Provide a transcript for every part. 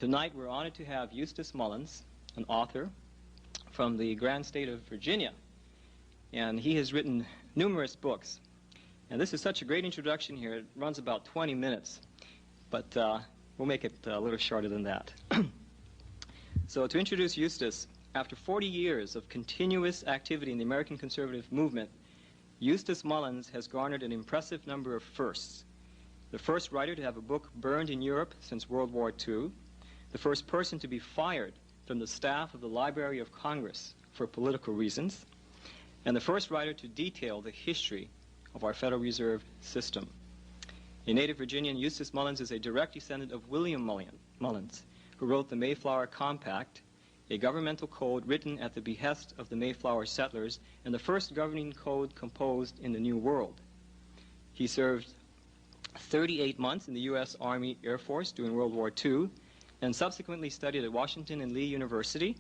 Tonight we're honored to have Eustace Mullins, an author from the grand state of Virginia, and he has written numerous books. And this is such a great introduction here. It runs about 20 minutes, but we'll make it a little shorter than that. So to introduce Eustace, after 40 years of continuous activity in the American conservative movement, Eustace Mullins has garnered an impressive number of firsts. The first writer to have a book burned in Europe since World War II, the first person to be fired from the staff of the Library of Congress for political reasons, and the first writer to detail the history of our Federal Reserve system. A native Virginian, Eustace Mullins is a direct descendant of William Mullins, who wrote the Mayflower Compact, a governmental code written at the behest of the Mayflower settlers and the first governing code composed in the New World. He served 38 months in the U.S. Army Air Force during World War II, and subsequently studied at Washington and Lee University,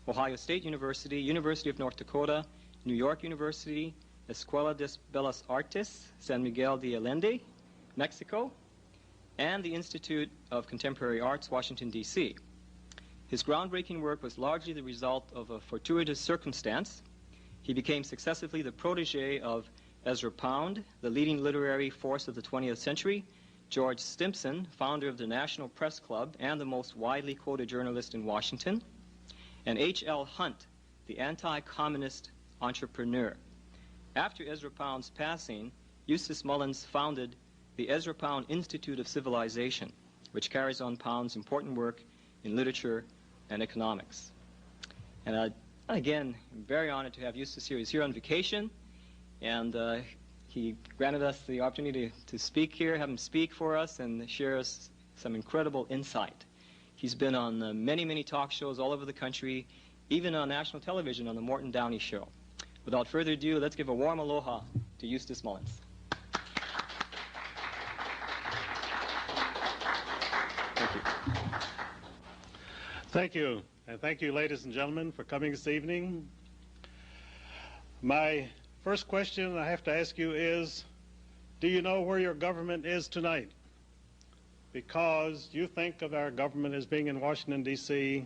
Ohio State University, University of North Dakota, New York University, Escuela de Bellas Artes, San Miguel de Allende, Mexico, and the Institute of Contemporary Arts, Washington, D.C. His groundbreaking work was largely the result of a fortuitous circumstance. He became successively the protege of Ezra Pound, the leading literary force of the 20th century, George Stimson, founder of the National Press Club and the most widely quoted journalist in Washington, and H.L. Hunt, the anti-communist entrepreneur. After Ezra Pound's passing, Eustace Mullins founded the Ezra Pound Institute of Civilization, which carries on Pound's important work in literature and economics. And again, I'm very honored to have Eustace here. He's here on vacation, and he granted us the opportunity to speak here, have him speak for us, and share us some incredible insight. He's been on many, many talk shows all over the country, even on national television on the Morton Downey Show. Without further ado, let's give a warm aloha to Eustace Mullins. Thank you. Thank you, and thank you, ladies and gentlemen, for coming this evening. My first question I have to ask you is, do you know where your government is tonight? Because you think of our government as being in Washington, D.C.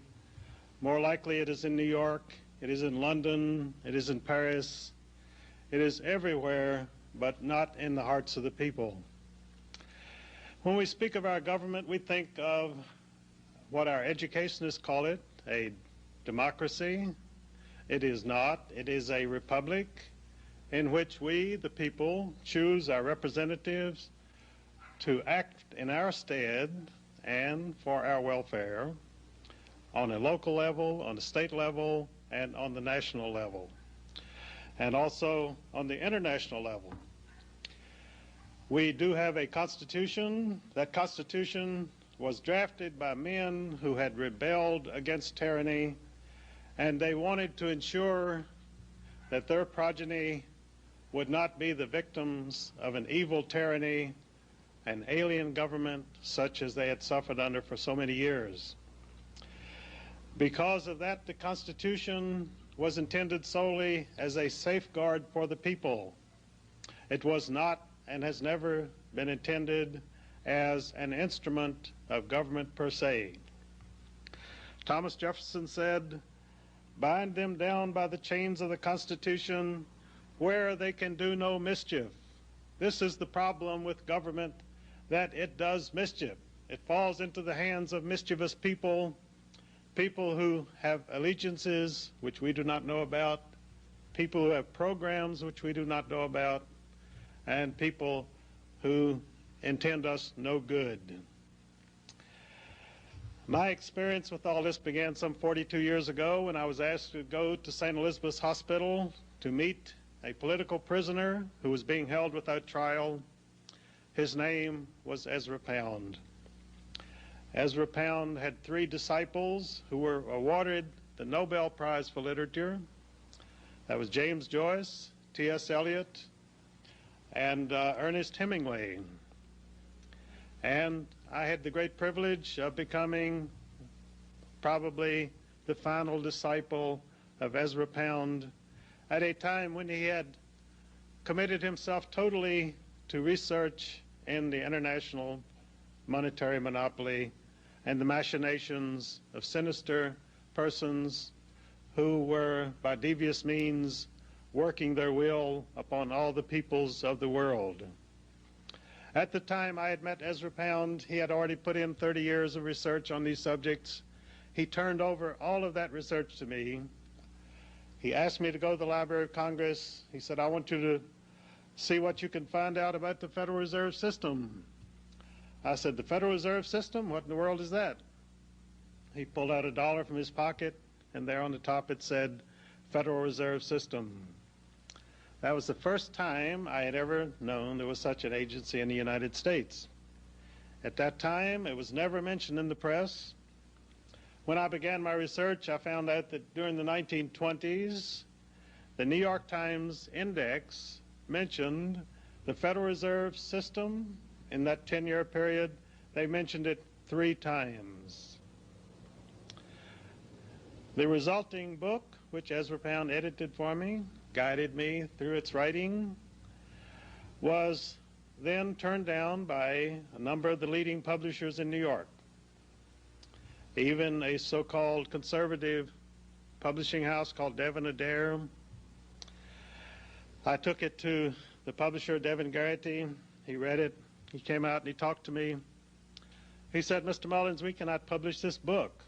More likely it is in New York, it is in London, it is in Paris, it is everywhere, but not in the hearts of the people. When we speak of our government, we think of what our educationists call it, a democracy. It is not. It is a republic in which we, the people, choose our representatives to act in our stead and for our welfare on a local level, on the state level, and on the national level, and also on the international level. We do have a constitution. That constitution was drafted by men who had rebelled against tyranny, and they wanted to ensure that their progeny would not be the victims of an evil tyranny, an alien government such as they had suffered under for so many years. Because of that, the Constitution was intended solely as a safeguard for the people. It was not and has never been intended as an instrument of government per se. Thomas Jefferson said, "Bind them down by the chains of the Constitution where they can do no mischief." This is the problem with government, that it does mischief. It falls into the hands of mischievous people, people who have allegiances which we do not know about, people who have programs which we do not know about, and people who intend us no good. My experience with all this began some 42 years ago when I was asked to go to St. Elizabeth's Hospital to meet a political prisoner who was being held without trial. His name was Ezra Pound. Ezra Pound had 3 disciples who were awarded the Nobel Prize for Literature. That was James Joyce, T.S. Eliot, and Ernest Hemingway. And I had the great privilege of becoming probably the final disciple of Ezra Pound at a time when he had committed himself totally to research in the international monetary monopoly and the machinations of sinister persons who were, by devious means, working their will upon all the peoples of the world. At the time I had met Ezra Pound, he had already put in 30 years of research on these subjects. He turned over all of that research to me. He asked me to go to the Library of Congress. He said, I want you to see what you can find out about the Federal Reserve System. I said, the Federal Reserve System? What in the world is that? He pulled out $1 from his pocket, and there on the top it said, Federal Reserve System. That was the first time I had ever known there was such an agency in the United States. At that time, it was never mentioned in the press. When I began my research, I found out that during the 1920s, the New York Times Index mentioned the Federal Reserve System. In that 10-year period, they mentioned it 3 times. The resulting book, which Ezra Pound edited for me, guided me through its writing, was then turned down by a number of the leading publishers in New York. Even a so-called conservative publishing house called Devin Adair. I took it to the publisher, Devin Garrity. He read it. He came out and he talked to me. He said, Mr. Mullins, we cannot publish this book,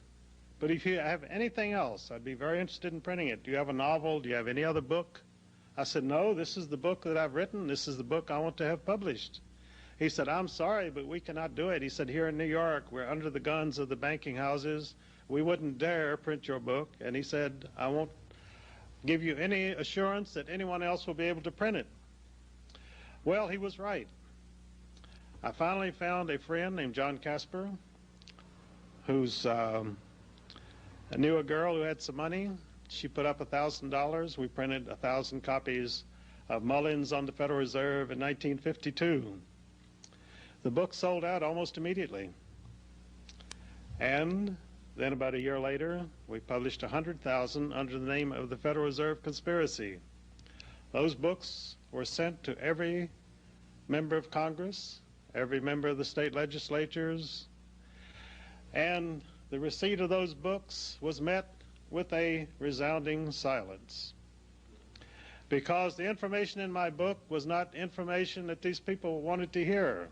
but if you have anything else, I'd be very interested in printing it. Do you have a novel? Do you have any other book? I said, no, this is the book that I've written. This is the book I want to have published. He said, I'm sorry, but we cannot do it. He said, here in New York, we're under the guns of the banking houses. We wouldn't dare print your book. And he said, I won't give you any assurance that anyone else will be able to print it. Well, he was right. I finally found a friend named John Casper, who's knew a girl who had some money. She put up $1,000. We printed 1,000 copies of Mullins on the Federal Reserve in 1952. The book sold out almost immediately. And then about a year later, we published 100,000 under the name of the Federal Reserve Conspiracy. Those books were sent to every member of Congress, every member of the state legislatures, and the receipt of those books was met with a resounding silence. Because the information in my book was not information that these people wanted to hear.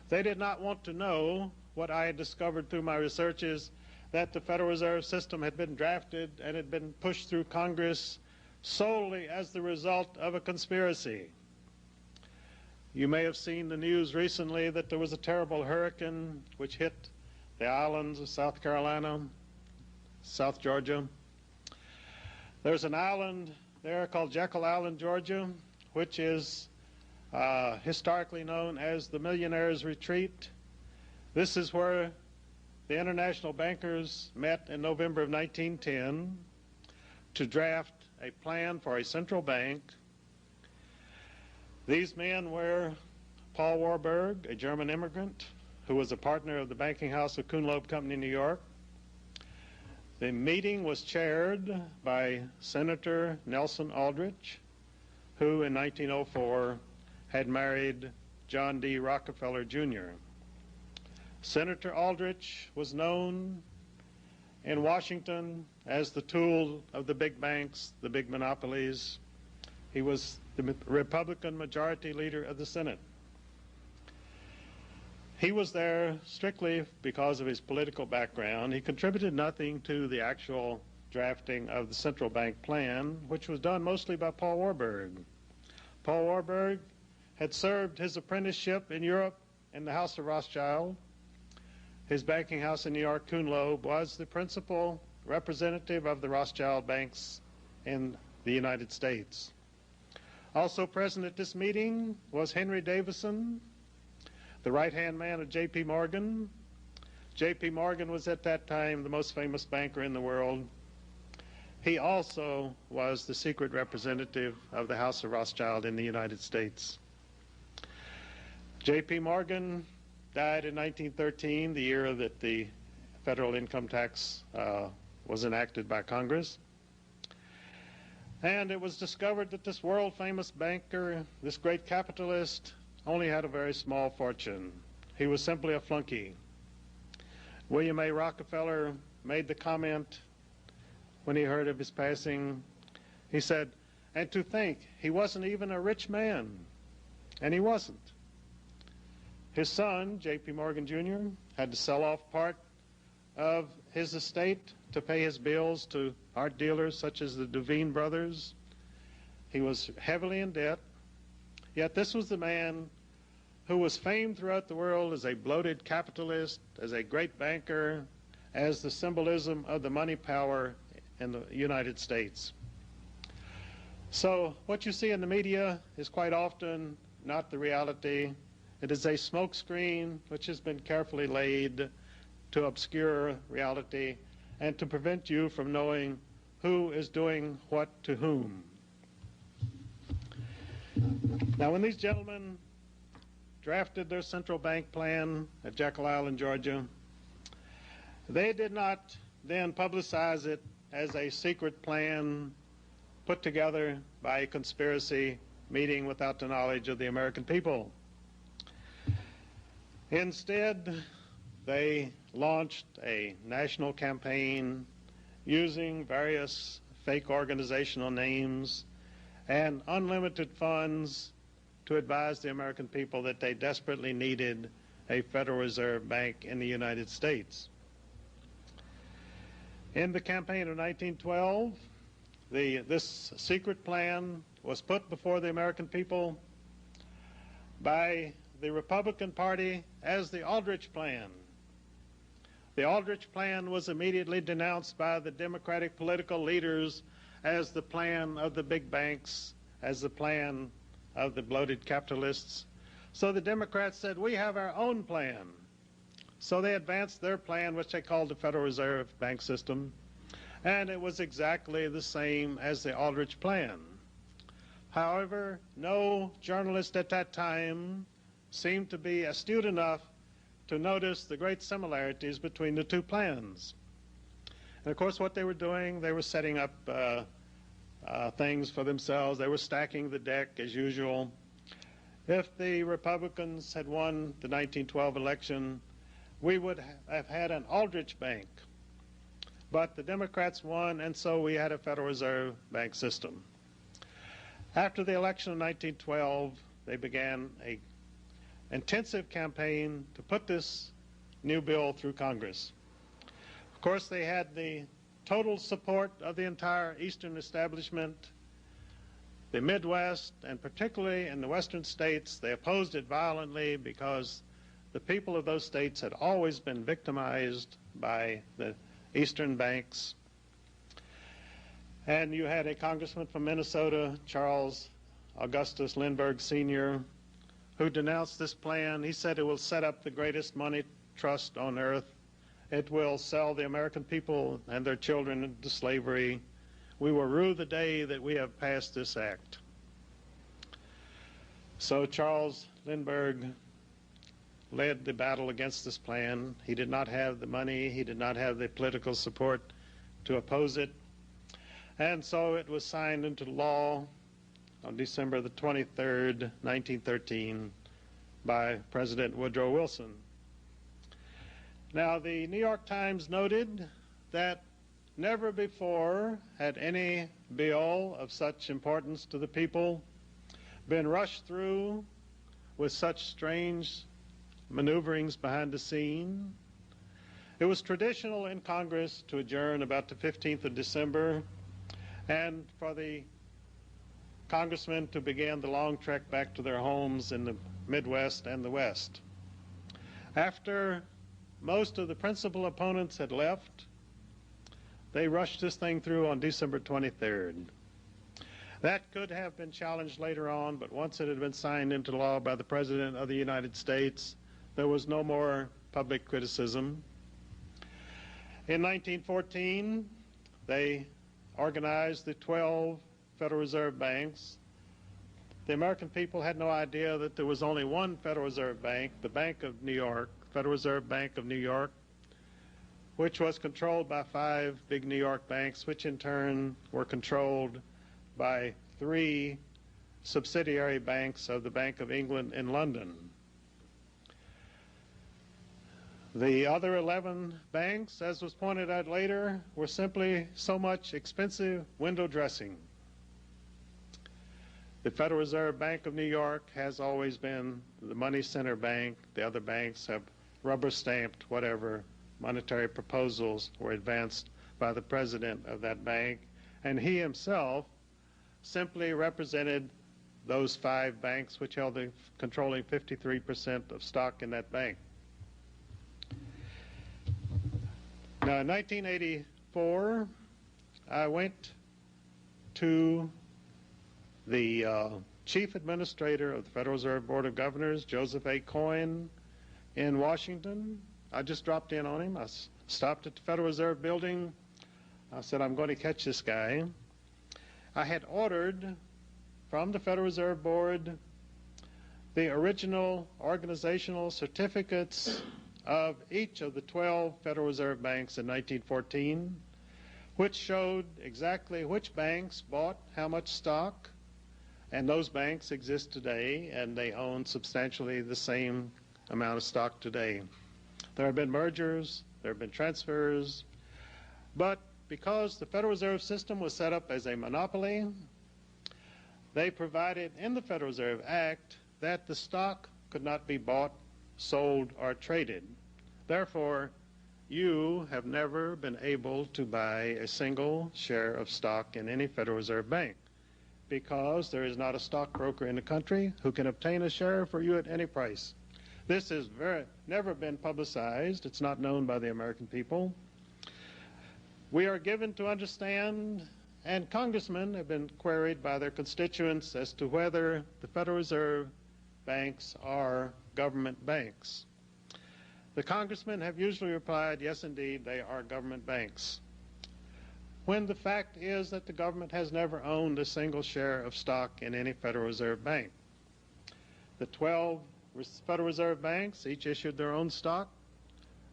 They did not want to know what I had discovered through my researches, that the Federal Reserve System had been drafted and had been pushed through Congress solely as the result of a conspiracy. You may have seen the news recently that there was a terrible hurricane which hit the islands of South Carolina, South Georgia. There's an island there called Jekyll Island, Georgia, which is historically known as the Millionaire's Retreat. This is where the international bankers met in November of 1910 to draft a plan for a central bank. These men were Paul Warburg, a German immigrant who was a partner of the banking house of Kuhn Loeb Company in New York. The meeting was chaired by Senator Nelson Aldrich, who in 1904 had married John D. Rockefeller Jr. Senator Aldrich was known in Washington as the tool of the big banks, the big monopolies. He was the Republican majority leader of the Senate. He was there strictly because of his political background. He contributed nothing to the actual drafting of the central bank plan, which was done mostly by Paul Warburg. Paul Warburg had served his apprenticeship in Europe in the House of Rothschild. His banking house in New York, Kuhn Loeb, was the principal representative of the Rothschild banks in the United States. Also present at this meeting was Henry Davison, the right-hand man of J.P. Morgan. J.P. Morgan was at that time the most famous banker in the world. He also was the secret representative of the House of Rothschild in the United States. J.P. Morgan died in 1913, the year that the federal income tax was enacted by Congress. And it was discovered that this world-famous banker, this great capitalist, only had a very small fortune. He was simply a flunky. William A. Rockefeller made the comment when he heard of his passing. He said, "And to think, he wasn't even a rich man." And he wasn't. His son, J.P. Morgan Jr., had to sell off part of his estate to pay his bills to art dealers such as the Duveen brothers. He was heavily in debt. Yet this was the man who was famed throughout the world as a bloated capitalist, as a great banker, as the symbolism of the money power in the United States. So what you see in the media is quite often not the reality. It is a smokescreen which has been carefully laid to obscure reality and to prevent you from knowing who is doing what to whom. Now, when these gentlemen drafted their central bank plan at Jekyll Island, Georgia, they did not then publicize it as a secret plan put together by a conspiracy meeting without the knowledge of the American people. Instead, they launched a national campaign using various fake organizational names and unlimited funds to advise the American people that they desperately needed a Federal Reserve Bank in the United States. In the campaign of 1912, this secret plan was put before the American people by the Republican Party as the Aldrich Plan. The Aldrich Plan was immediately denounced by the Democratic political leaders as the plan of the big banks, as the plan of the bloated capitalists. So the Democrats said, "We have our own plan." So they advanced their plan, which they called the Federal Reserve Bank System, and it was exactly the same as the Aldrich Plan. However, no journalist at that time seemed to be astute enough to notice the great similarities between the two plans. And of course, what they were doing, they were setting up things for themselves. They were stacking the deck as usual. If the Republicans had won the 1912 election, we would have had an Aldrich Bank. But the Democrats won, and so we had a Federal Reserve Bank system. After the election of 1912, they began an intensive campaign to put this new bill through Congress. Of course, they had the total support of the entire Eastern establishment. The Midwest, and particularly in the Western states, they opposed it violently because the people of those states had always been victimized by the Eastern banks. And you had a congressman from Minnesota, Charles Augustus Lindbergh Sr., who denounced this plan. He said it will set up the greatest money trust on earth. It will sell the American people and their children into slavery. We will rue the day that we have passed this act. So Charles Lindbergh led the battle against this plan. He did not have the money. He did not have the political support to oppose it. And so it was signed into law on December the 23rd, 1913, by President Woodrow Wilson. Now, the New York Times noted that never before had any bill of such importance to the people been rushed through with such strange maneuverings behind the scene. It was traditional in Congress to adjourn about the 15th of December and for the congressmen to begin the long trek back to their homes in the Midwest and the West. After most of the principal opponents had left, they rushed this thing through on December 23rd. That could have been challenged later on, but once it had been signed into law by the President of the United States, there was no more public criticism. In 1914, they organized the 12 Federal Reserve banks. The American people had no idea that there was only one Federal Reserve Bank, the Bank of New York, Federal Reserve Bank of New York, which was controlled by 5 big New York banks, which in turn were controlled by 3 subsidiary banks of the Bank of England in London. The other 11 banks, as was pointed out later, were simply so much expensive window dressing. The Federal Reserve Bank of New York has always been the money center bank. The other banks have rubber-stamped whatever monetary proposals were advanced by the president of that bank, and he himself simply represented those 5 banks which held the controlling 53% of stock in that bank. Now, in 1984, I went to the chief administrator of the Federal Reserve Board of Governors, Joseph A. Coyne, in Washington. I just dropped in on him. I stopped at the Federal Reserve building. I said, I'm going to catch this guy. I had ordered from the Federal Reserve Board the original organizational certificates of each of the 12 Federal Reserve banks in 1914, which showed exactly which banks bought how much stock, and those banks exist today, and they own substantially the same amount of stock today. There have been mergers, there have been transfers, but because the Federal Reserve System was set up as a monopoly, they provided in the Federal Reserve Act that the stock could not be bought, sold, or traded. Therefore, you have never been able to buy a single share of stock in any Federal Reserve Bank because there is not a stockbroker in the country who can obtain a share for you at any price. This has never been publicized. It's not known by the American people. We are given to understand, and congressmen have been queried by their constituents as to whether the Federal Reserve banks are government banks. The congressmen have usually replied, yes, indeed, they are government banks, when the fact is that the government has never owned a single share of stock in any Federal Reserve Bank. The 12 Federal Reserve banks each issued their own stock.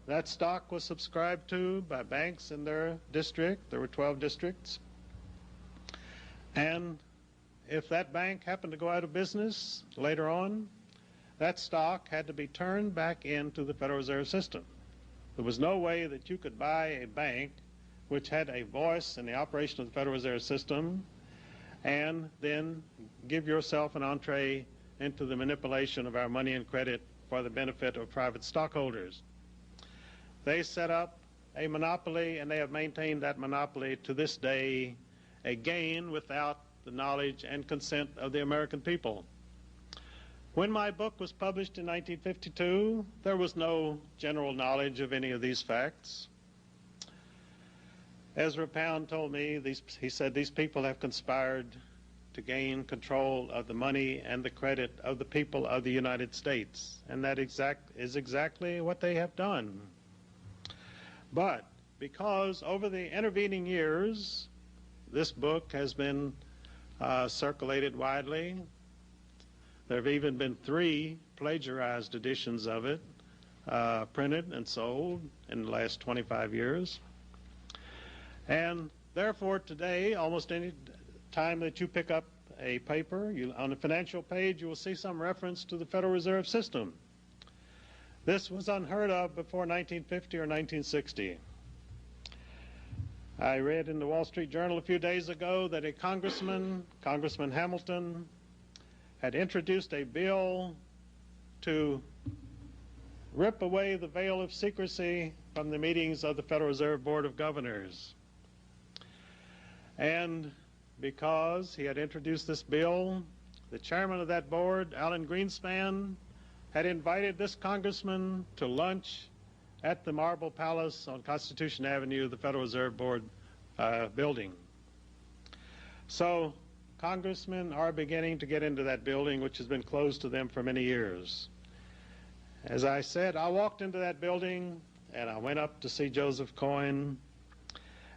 That stock was subscribed to by banks in their district. There were 12 districts. And if that bank happened to go out of business later on, that stock had to be turned back into the Federal Reserve System. There was no way that you could buy a bank which had a voice in the operation of the Federal Reserve System and then give yourself an entree into the manipulation of our money and credit for the benefit of private stockholders. They set up a monopoly, and they have maintained that monopoly to this day, again without the knowledge and consent of the American people. When my book was published in 1952, there was no general knowledge of any of these facts. Ezra Pound told me, he said, these people have conspired to gain control of the money and the credit of the people of the United States. And that is exactly what they have done. But because over the intervening years, this book has been circulated widely, there have even been 3 plagiarized editions of it printed and sold in the last 25 years. And therefore today, almost any time that you pick up a paper, on the financial page you will see some reference to the Federal Reserve System. This was unheard of before 1950 or 1960. I read in the Wall Street Journal a few days ago that a Congressman Hamilton, had introduced a bill to rip away the veil of secrecy from the meetings of the Federal Reserve Board of Governors. And because he had introduced this bill, the chairman of that board, Alan Greenspan, had invited this congressman to lunch at the Marble Palace on Constitution Avenue, the Federal Reserve Board building. So congressmen are beginning to get into that building, which has been closed to them for many years. As I said, I walked into that building and I went up to see Joseph Coyne,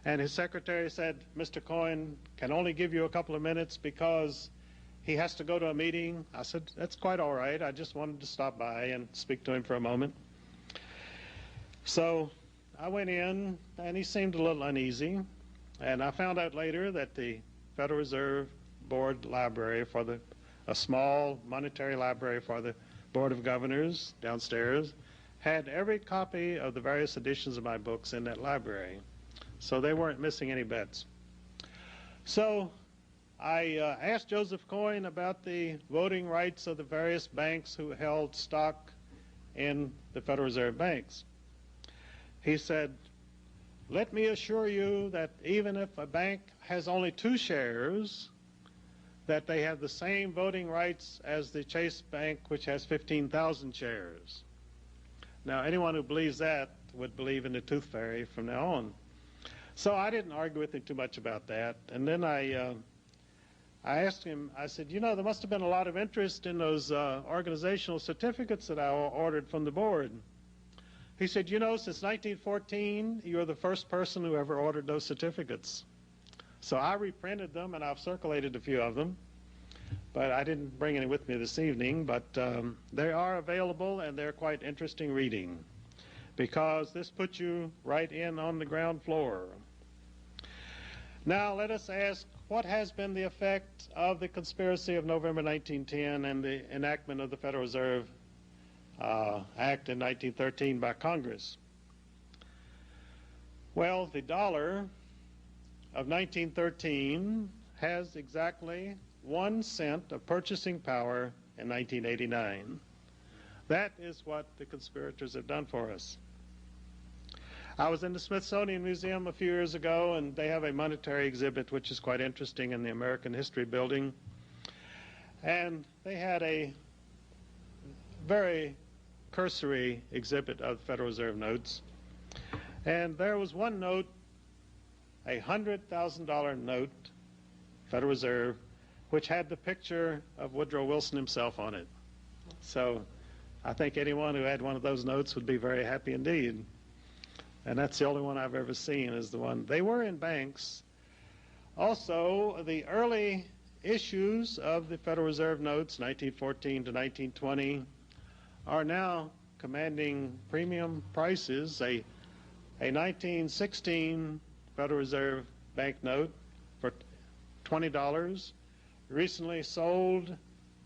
and his secretary said, Mr. Coyne can only give you a couple of minutes because he has to go to a meeting. I said, that's quite all right. I just wanted to stop by and speak to him for a moment. So I went in, and he seemed a little uneasy. And I found out later that the Federal Reserve Board library a small monetary library for the Board of Governors downstairs, had every copy of the various editions of my books in that library, so they weren't missing any bets. So I asked Joseph Coyne about the voting rights of the various banks who held stock in the Federal Reserve banks. He said, "Let me assure you that even if a bank has only 2 shares, that they have the same voting rights as the Chase Bank, which has 15,000 shares." Now, anyone who believes that would believe in the tooth fairy from now on. So I didn't argue with him too much about that. And then I asked him, I said, you know, there must have been a lot of interest in those organizational certificates that I ordered from the board. He said, you know, since 1914, you're the first person who ever ordered those certificates. So I reprinted them, and I've circulated a few of them. But I didn't bring any with me this evening. But they are available, and they're quite interesting reading, because this puts you right in on the ground floor. Now let us ask, what has been the effect of the conspiracy of November 1910 and the enactment of the Federal Reserve Act in 1913 by Congress? Well, the dollar of 1913 has exactly 1 cent of purchasing power in 1989. That is what the conspirators have done for us. I was in the Smithsonian Museum a few years ago, and they have a monetary exhibit which is quite interesting in the American History Building. And they had a very cursory exhibit of Federal Reserve notes. And there was one note, a $100,000 note, Federal Reserve, which had the picture of Woodrow Wilson himself on it. So I think anyone who had one of those notes would be very happy indeed. And that's the only one I've ever seen, is the one. They were in banks. Also, the early issues of the Federal Reserve notes, 1914 to 1920, are now commanding premium prices. A 1916 Federal Reserve bank note for $20 recently sold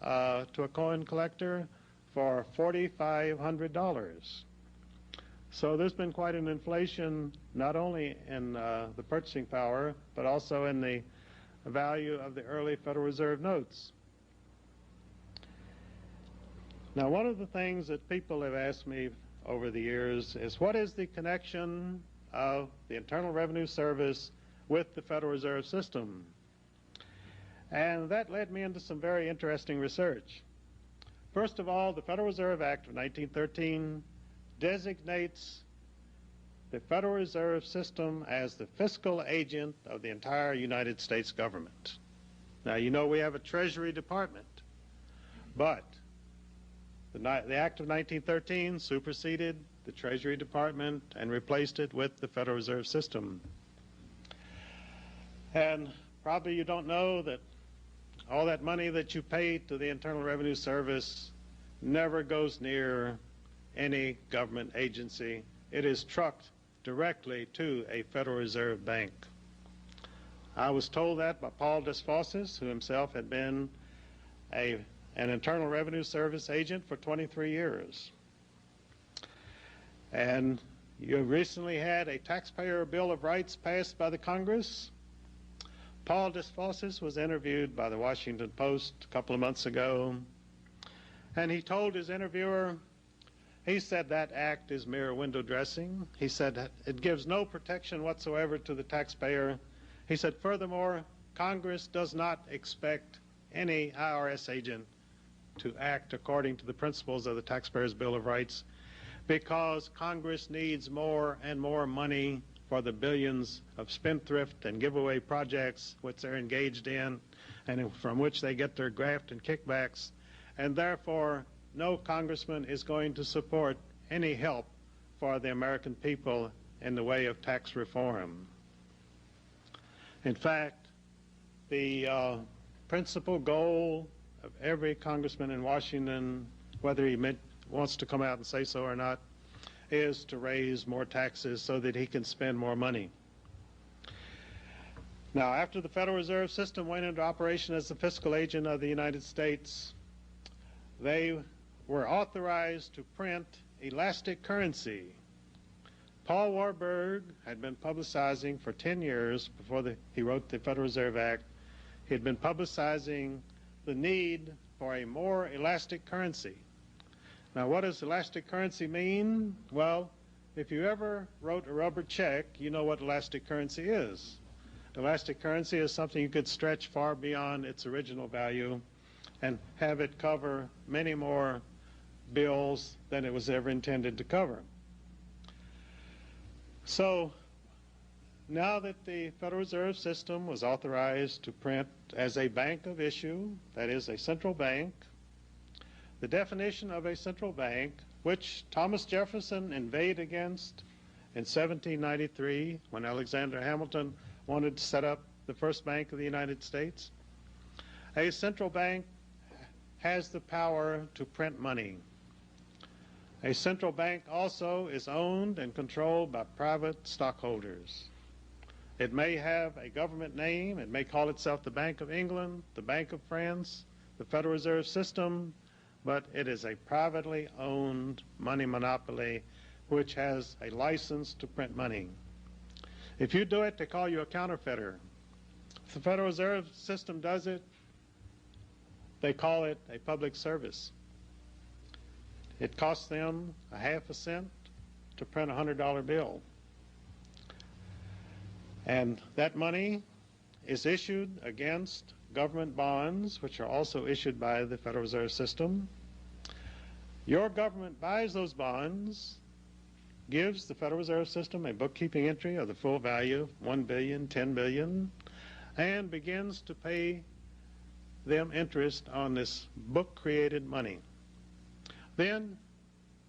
to a coin collector for $4,500. So there's been quite an inflation, not only in the purchasing power, but also in the value of the early Federal Reserve notes. Now, one of the things that people have asked me over the years is, what is the connection of the Internal Revenue Service with the Federal Reserve System? And that led me into some very interesting research. First of all, the Federal Reserve Act of 1913 designates the Federal Reserve System as the fiscal agent of the entire United States government. Now, you know we have a Treasury Department, but the Act of 1913 superseded the Treasury Department and replaced it with the Federal Reserve System. And probably you don't know that all that money that you pay to the Internal Revenue Service never goes near any government agency. It is trucked directly to a Federal Reserve bank. I was told that by Paul Desfosses, who himself had been an Internal Revenue Service agent for 23 years. And you recently had a Taxpayer Bill of Rights passed by the Congress. Paul Desfosses was interviewed by the Washington Post a couple of months ago, and he told his interviewer, he said that act is mere window dressing. He said it gives no protection whatsoever to the taxpayer. He said, furthermore, Congress does not expect any IRS agent to act according to the principles of the Taxpayers' Bill of Rights, because Congress needs more and more money for the billions of spendthrift and giveaway projects which they're engaged in and from which they get their graft and kickbacks, and therefore no congressman is going to support any help for the American people in the way of tax reform. In fact, the principal goal of every congressman in Washington, whether he wants to come out and say so or not, is to raise more taxes so that he can spend more money. Now, after the Federal Reserve System went into operation as the fiscal agent of the United States, they were authorized to print elastic currency. Paul Warburg had been publicizing for 10 years before he wrote the Federal Reserve Act. He had been publicizing the need for a more elastic currency. Now, what does elastic currency mean? Well, if you ever wrote a rubber check, you know what elastic currency is. Elastic currency is something you could stretch far beyond its original value and have it cover many more bills than it was ever intended to cover. So now that the Federal Reserve System was authorized to print as a bank of issue, that is a central bank, the definition of a central bank, which Thomas Jefferson inveighed against in 1793 when Alexander Hamilton wanted to set up the first bank of the United States. A central bank has the power to print money. A central bank also is owned and controlled by private stockholders. It may have a government name. It may call itself the Bank of England, the Bank of France, the Federal Reserve System, but it is a privately owned money monopoly which has a license to print money. If you do it, they call you a counterfeiter. If the Federal Reserve System does it, they call it a public service. It costs them a half a cent to print a $100 bill. And that money is issued against government bonds, which are also issued by the Federal Reserve System. Your government buys those bonds, gives the Federal Reserve System a bookkeeping entry of the full value, $1 billion, $10 billion, and begins to pay them interest on this book-created money. Then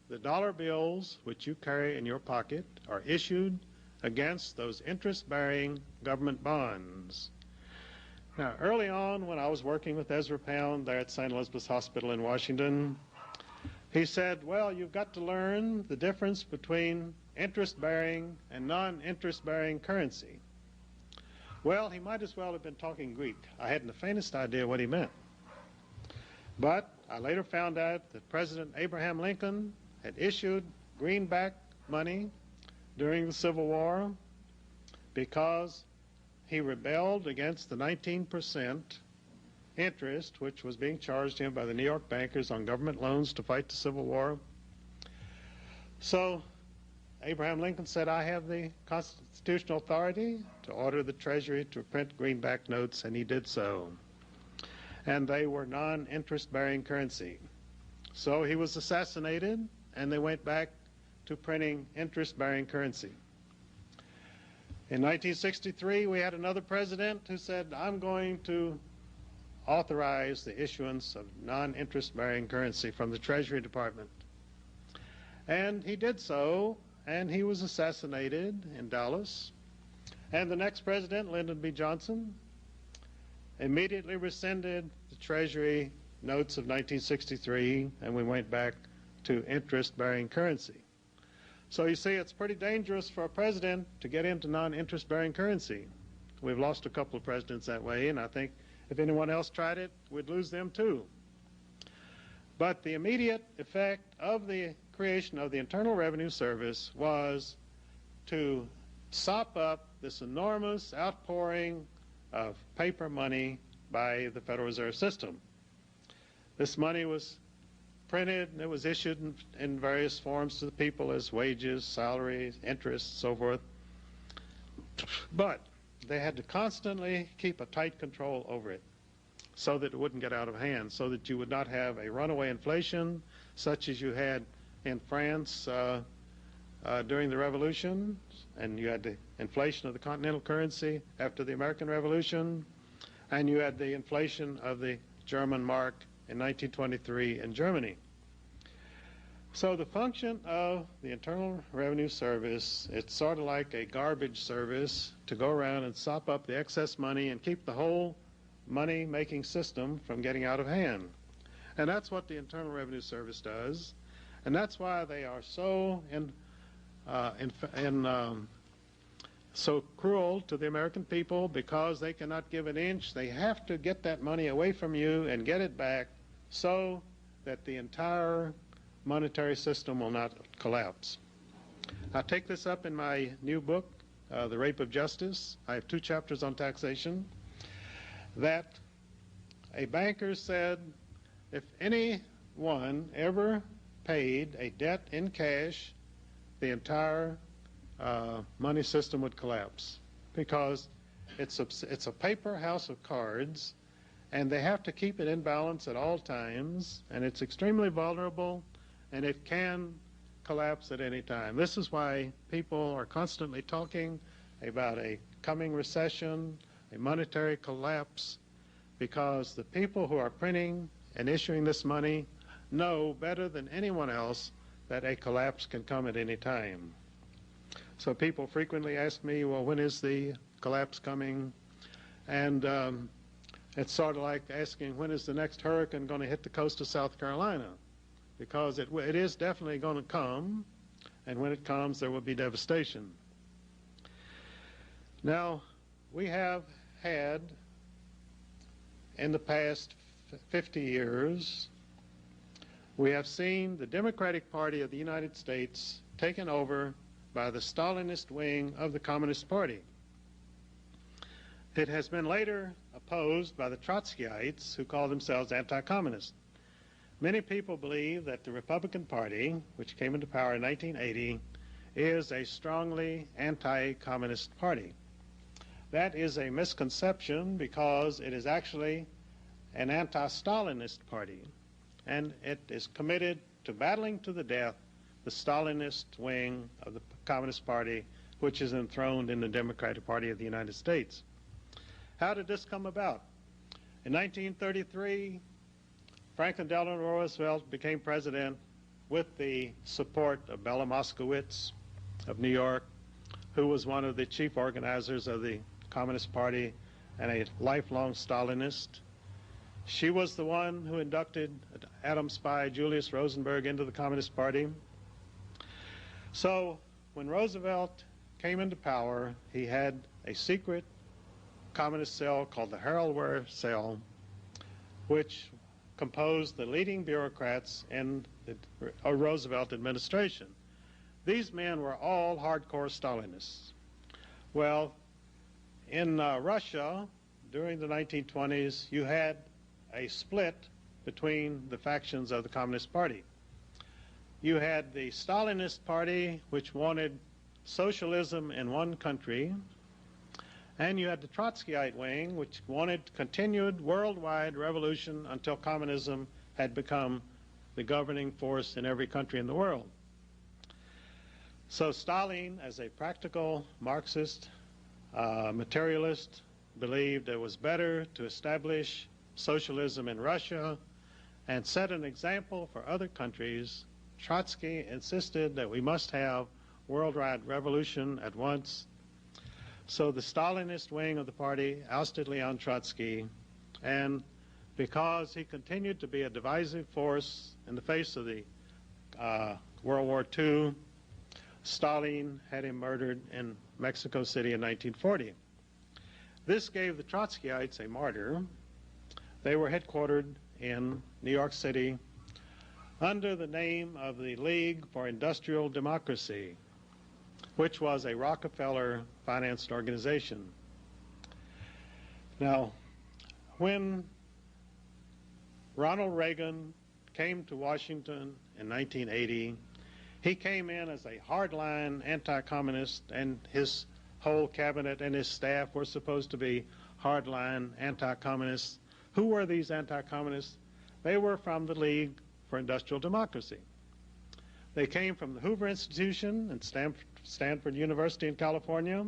the dollar bills which you carry in your pocket are issued against those interest-bearing government bonds. Now, early on when I was working with Ezra Pound there at St. Elizabeth's Hospital in Washington, he said, well, you've got to learn the difference between interest-bearing and non-interest-bearing currency. Well, he might as well have been talking Greek. I hadn't the faintest idea what he meant. But I later found out that President Abraham Lincoln had issued greenback money during the Civil War because he rebelled against the 19% interest which was being charged him by the New York bankers on government loans to fight the Civil War. So Abraham Lincoln said, I have the constitutional authority to order the Treasury to print greenback notes, and he did so. And they were non-interest-bearing currency. So he was assassinated, and they went back to printing interest-bearing currency. In 1963, we had another president who said, I'm going to authorize the issuance of non-interest-bearing currency from the Treasury Department. And he did so, and he was assassinated in Dallas. And the next president, Lyndon B. Johnson, immediately rescinded the Treasury notes of 1963, and we went back to interest-bearing currency. So you see, it's pretty dangerous for a president to get into non-interest-bearing currency. We've lost a couple of presidents that way, and I think if anyone else tried it, we'd lose them too. But the immediate effect of the creation of the Internal Revenue Service was to sop up this enormous outpouring of paper money by the Federal Reserve System. This money was printed and it was issued in various forms to the people as wages, salaries, interest, so forth. But they had to constantly keep a tight control over it so that it wouldn't get out of hand, so that you would not have a runaway inflation such as you had in France during the Revolution, and you had the inflation of the continental currency after the American Revolution, and you had the inflation of the German mark in 1923 in Germany. So the function of the Internal Revenue Service, it's sort of like a garbage service to go around and sop up the excess money and keep the whole money-making system from getting out of hand. And that's what the Internal Revenue Service does. And that's why they are so so cruel to the American people, because they cannot give an inch. They have to get that money away from you and get it back so that the entire monetary system will not collapse. I take this up in my new book, The Rape of Justice. I have 2 chapters on taxation. That a banker said if anyone ever paid a debt in cash, the entire money system would collapse, because it's a paper house of cards, and they have to keep it in balance at all times, and it's extremely vulnerable, and it can collapse at any time. This is why people are constantly talking about a coming recession, a monetary collapse, because the people who are printing and issuing this money know better than anyone else that a collapse can come at any time. So people frequently ask me, well, when is the collapse coming? And it's sort of like asking, when is the next hurricane going to hit the coast of South Carolina? Because it is definitely going to come, and when it comes, there will be devastation. Now, we have had, in the past 50 years, we have seen the Democratic Party of the United States taken over by the Stalinist wing of the Communist Party. It has been later opposed by the Trotskyites, who call themselves anti-communist. Many people believe that the Republican Party, which came into power in 1980, is a strongly anti-communist party. That is a misconception, because it is actually an anti-Stalinist party, and it is committed to battling to the death the Stalinist wing of the Communist Party, which is enthroned in the Democratic Party of the United States. How did this come about? In 1933, Franklin Delano Roosevelt became president with the support of Bella Moskowitz of New York, who was one of the chief organizers of the Communist Party and a lifelong Stalinist. She was the one who inducted atom spy Julius Rosenberg into the Communist Party. So when Roosevelt came into power, he had a secret communist cell called the Harold Ware Cell, which composed the leading bureaucrats in the Roosevelt administration. These men were all hardcore Stalinists. Well, in Russia, during the 1920s, you had a split between the factions of the Communist Party. You had the Stalinist Party, which wanted socialism in one country, and you had the Trotskyite wing, which wanted continued worldwide revolution until communism had become the governing force in every country in the world. So Stalin, as a practical Marxist, materialist, believed it was better to establish socialism in Russia and set an example for other countries. Trotsky insisted that we must have worldwide revolution at once. So the Stalinist wing of the party ousted Leon Trotsky, and because he continued to be a divisive force in the face of the World War II, Stalin had him murdered in Mexico City in 1940. This gave the Trotskyites a martyr. They were headquartered in New York City under the name of the League for Industrial Democracy, which was a Rockefeller-financed organization. Now, when Ronald Reagan came to Washington in 1980, he came in as a hardline anti-communist, and his whole cabinet and his staff were supposed to be hardline anti-communists. Who were these anti-communists? They were from the League for Industrial Democracy. They came from the Hoover Institution and Stanford University in California.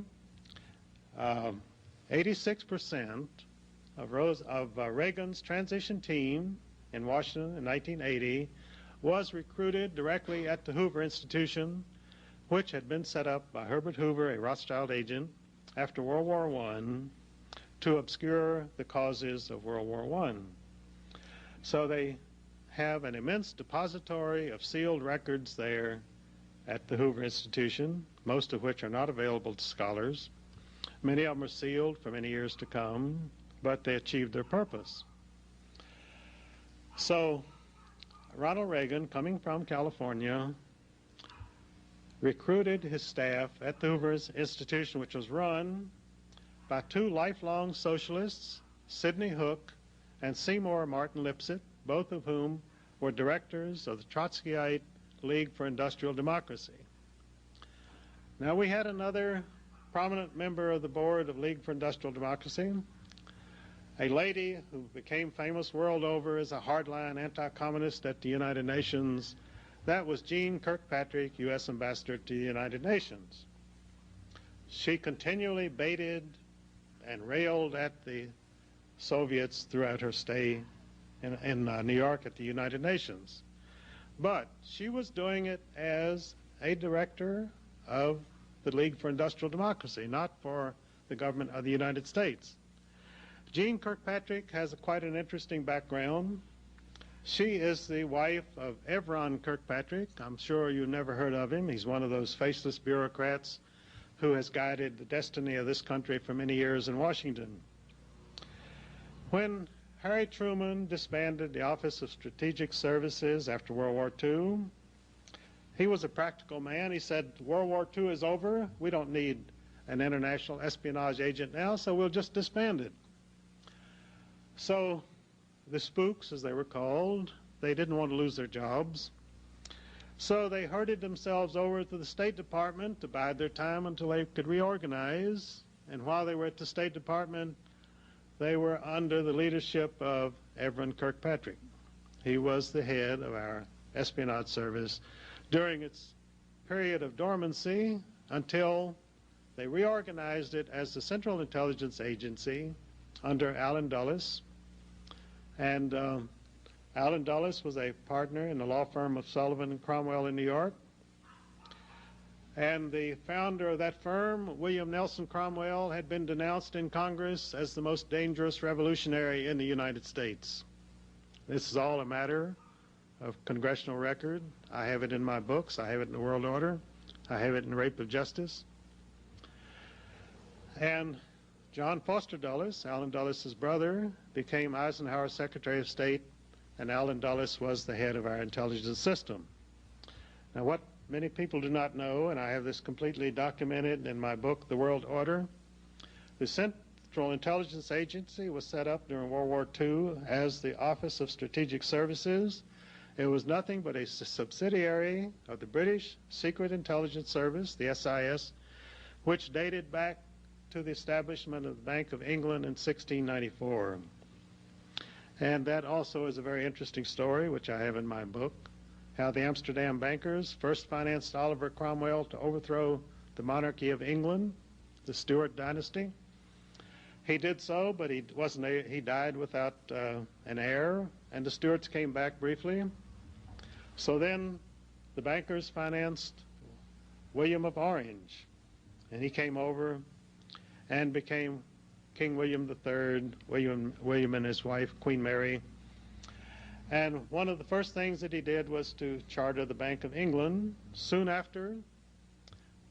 86% of Reagan's transition team in Washington in 1980 was recruited directly at the Hoover Institution, which had been set up by Herbert Hoover, a Rothschild agent, after World War I to obscure the causes of World War I. So they have an immense depository of sealed records there at the Hoover Institution, most of which are not available to scholars. Many of them are sealed for many years to come, but they achieved their purpose. So Ronald Reagan, coming from California, recruited his staff at the Hoover Institution, which was run by two lifelong socialists, Sidney Hook and Seymour Martin Lipset, both of whom were directors of the Trotskyite League for Industrial Democracy. Now, we had another prominent member of the board of League for Industrial Democracy, a lady who became famous world over as a hardline anti-communist at the United Nations. That was Jeane Kirkpatrick, U.S. Ambassador to the United Nations. She continually baited and railed at the Soviets throughout her stay in New York at the United Nations. But she was doing it as a director of the League for Industrial Democracy, not for the government of the United States. Jeane Kirkpatrick has quite an interesting background. She is the wife of Evron Kirkpatrick. I'm sure you've never heard of him. He's one of those faceless bureaucrats who has guided the destiny of this country for many years in Washington. When Harry Truman disbanded the Office of Strategic Services after World War II, he was a practical man. He said, World War II is over. We don't need an international espionage agent now, so we'll just disband it. So the spooks, as they were called, they didn't want to lose their jobs. So they herded themselves over to the State Department to bide their time until they could reorganize. And while they were at the State Department, they were under the leadership of Evron Kirkpatrick. He was the head of our espionage service during its period of dormancy until they reorganized it as the Central Intelligence Agency under Allen Dulles. And Allen Dulles was a partner in the law firm of Sullivan and Cromwell in New York. And the founder of that firm, William Nelson Cromwell, had been denounced in Congress as the most dangerous revolutionary in the United States. This is all a matter of congressional record. I have it in my books. I have it in The World Order. I have it in Rape of Justice. And John Foster Dulles, Allen Dulles' brother, became Eisenhower's Secretary of State, and Allen Dulles was the head of our intelligence system. Now, what many people do not know, and I have this completely documented in my book, The World Order, the Central Intelligence Agency was set up during World War II as the Office of Strategic Services. It was nothing but a subsidiary of the British Secret Intelligence Service, the SIS, which dated back to the establishment of the Bank of England in 1694. And that also is a very interesting story, which I have in my book, how the Amsterdam bankers first financed Oliver Cromwell to overthrow the monarchy of England, the Stuart dynasty. He did so, but he died without an heir, and the Stuarts came back briefly. So then the bankers financed William of Orange, and he came over and became King William III, William and his wife, Queen Mary. And one of the first things that he did was to charter the Bank of England. Soon after,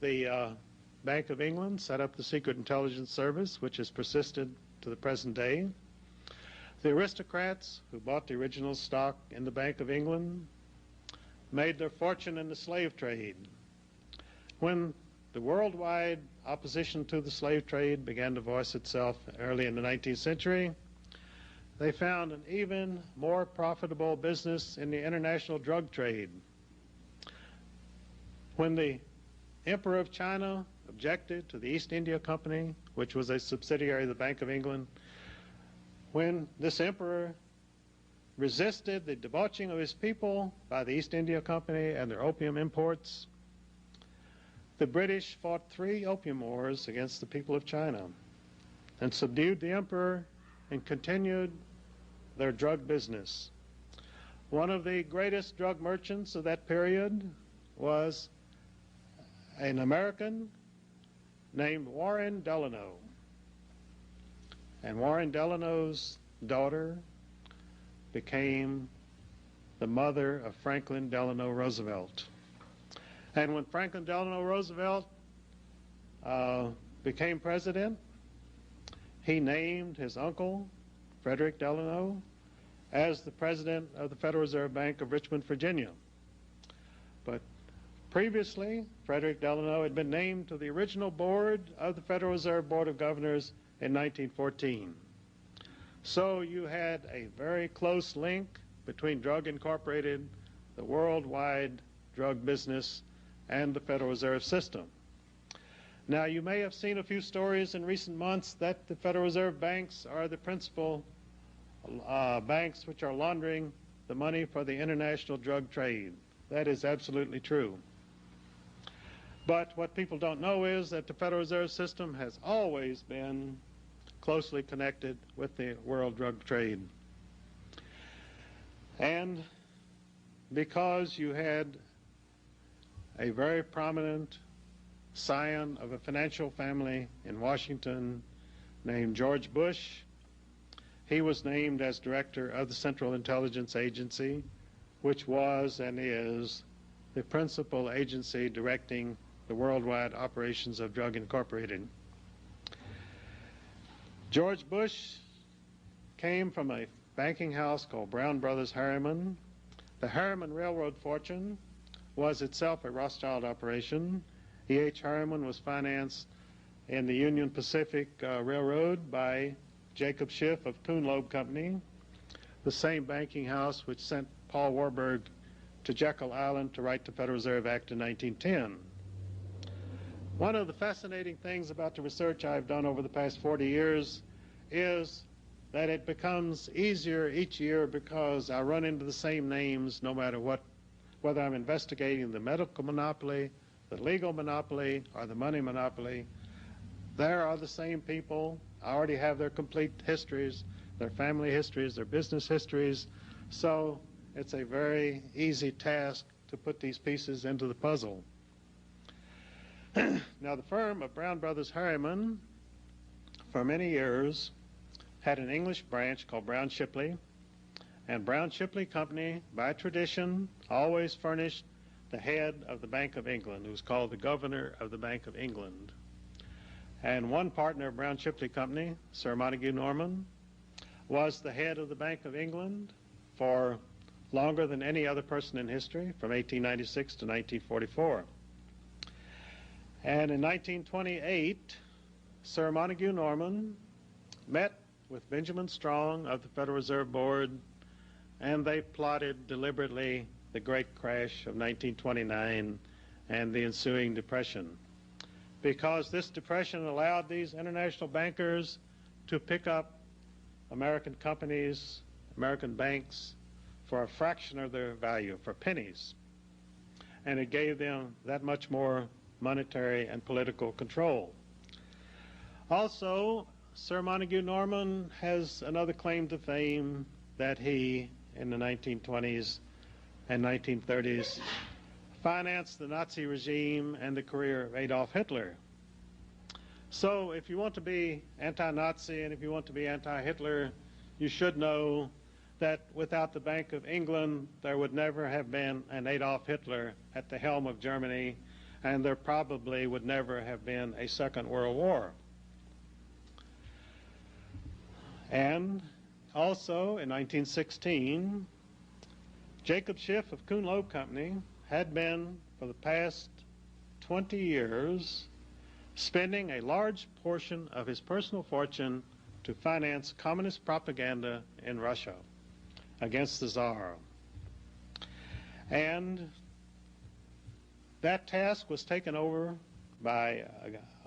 the Bank of England set up the Secret Intelligence Service, which has persisted to the present day. The aristocrats who bought the original stock in the Bank of England made their fortune in the slave trade. When the worldwide opposition to the slave trade began to voice itself early in the 19th century, they found an even more profitable business in the international drug trade. When the Emperor of China objected to the East India Company, which was a subsidiary of the Bank of England, when this emperor resisted the debauching of his people by the East India Company and their opium imports, the British fought 3 opium wars against the people of China and subdued the emperor and continued their drug business. One of the greatest drug merchants of that period was an American named Warren Delano. And Warren Delano's daughter became the mother of Franklin Delano Roosevelt. And when Franklin Delano Roosevelt became president, he named his uncle, Frederick Delano, as the president of the Federal Reserve Bank of Richmond, Virginia. But previously, Frederick Delano had been named to the original board of the Federal Reserve Board of Governors in 1914. So you had a very close link between Drug Incorporated, the worldwide drug business, and the Federal Reserve System. Now, you may have seen a few stories in recent months that the Federal Reserve banks are the principal banks which are laundering the money for the international drug trade. That is absolutely true. But what people don't know is that the Federal Reserve System has always been closely connected with the world drug trade. And because you had a very prominent scion of a financial family in Washington named George Bush, he was named as director of the Central Intelligence Agency, which was and is the principal agency directing the worldwide operations of Drug Incorporated. George Bush came from a banking house called Brown Brothers Harriman. The Harriman Railroad fortune was itself a Rothschild operation. E.H. Harriman was financed in the Union Pacific Railroad by Jacob Schiff of Kuhn Loeb Company, the same banking house which sent Paul Warburg to Jekyll Island to write the Federal Reserve Act in 1910. One of the fascinating things about the research I've done over the past 40 years is that it becomes easier each year because I run into the same names no matter what, whether I'm investigating the medical monopoly, the legal monopoly, or the money monopoly. There are the same people. I already have their complete histories, their family histories, their business histories. So it's a very easy task to put these pieces into the puzzle. Now, the firm of Brown Brothers Harriman, for many years, had an English branch called Brown Shipley, and Brown Shipley Company, by tradition, always furnished the head of the Bank of England, who was called the Governor of the Bank of England. And one partner of Brown Shipley Company, Sir Montague Norman, was the head of the Bank of England for longer than any other person in history, from 1896 to 1944. And in 1928, Sir Montague Norman met with Benjamin Strong of the Federal Reserve Board, and they plotted deliberately the great crash of 1929 and the ensuing depression. Because this depression allowed these international bankers to pick up American companies, American banks, for a fraction of their value, for pennies. And it gave them that much more monetary and political control. Also, Sir Montague Norman has another claim to fame, that he, in the 1920s and 1930s, financed the Nazi regime and the career of Adolf Hitler. So if you want to be anti-Nazi and if you want to be anti-Hitler, you should know that without the Bank of England, there would never have been an Adolf Hitler at the helm of Germany, and there probably would never have been a Second World War. And also in 1916, Jacob Schiff of Kuhn Loeb Company had been, for the past 20 years, spending a large portion of his personal fortune to finance communist propaganda in Russia against the Tsar. And that task was taken over by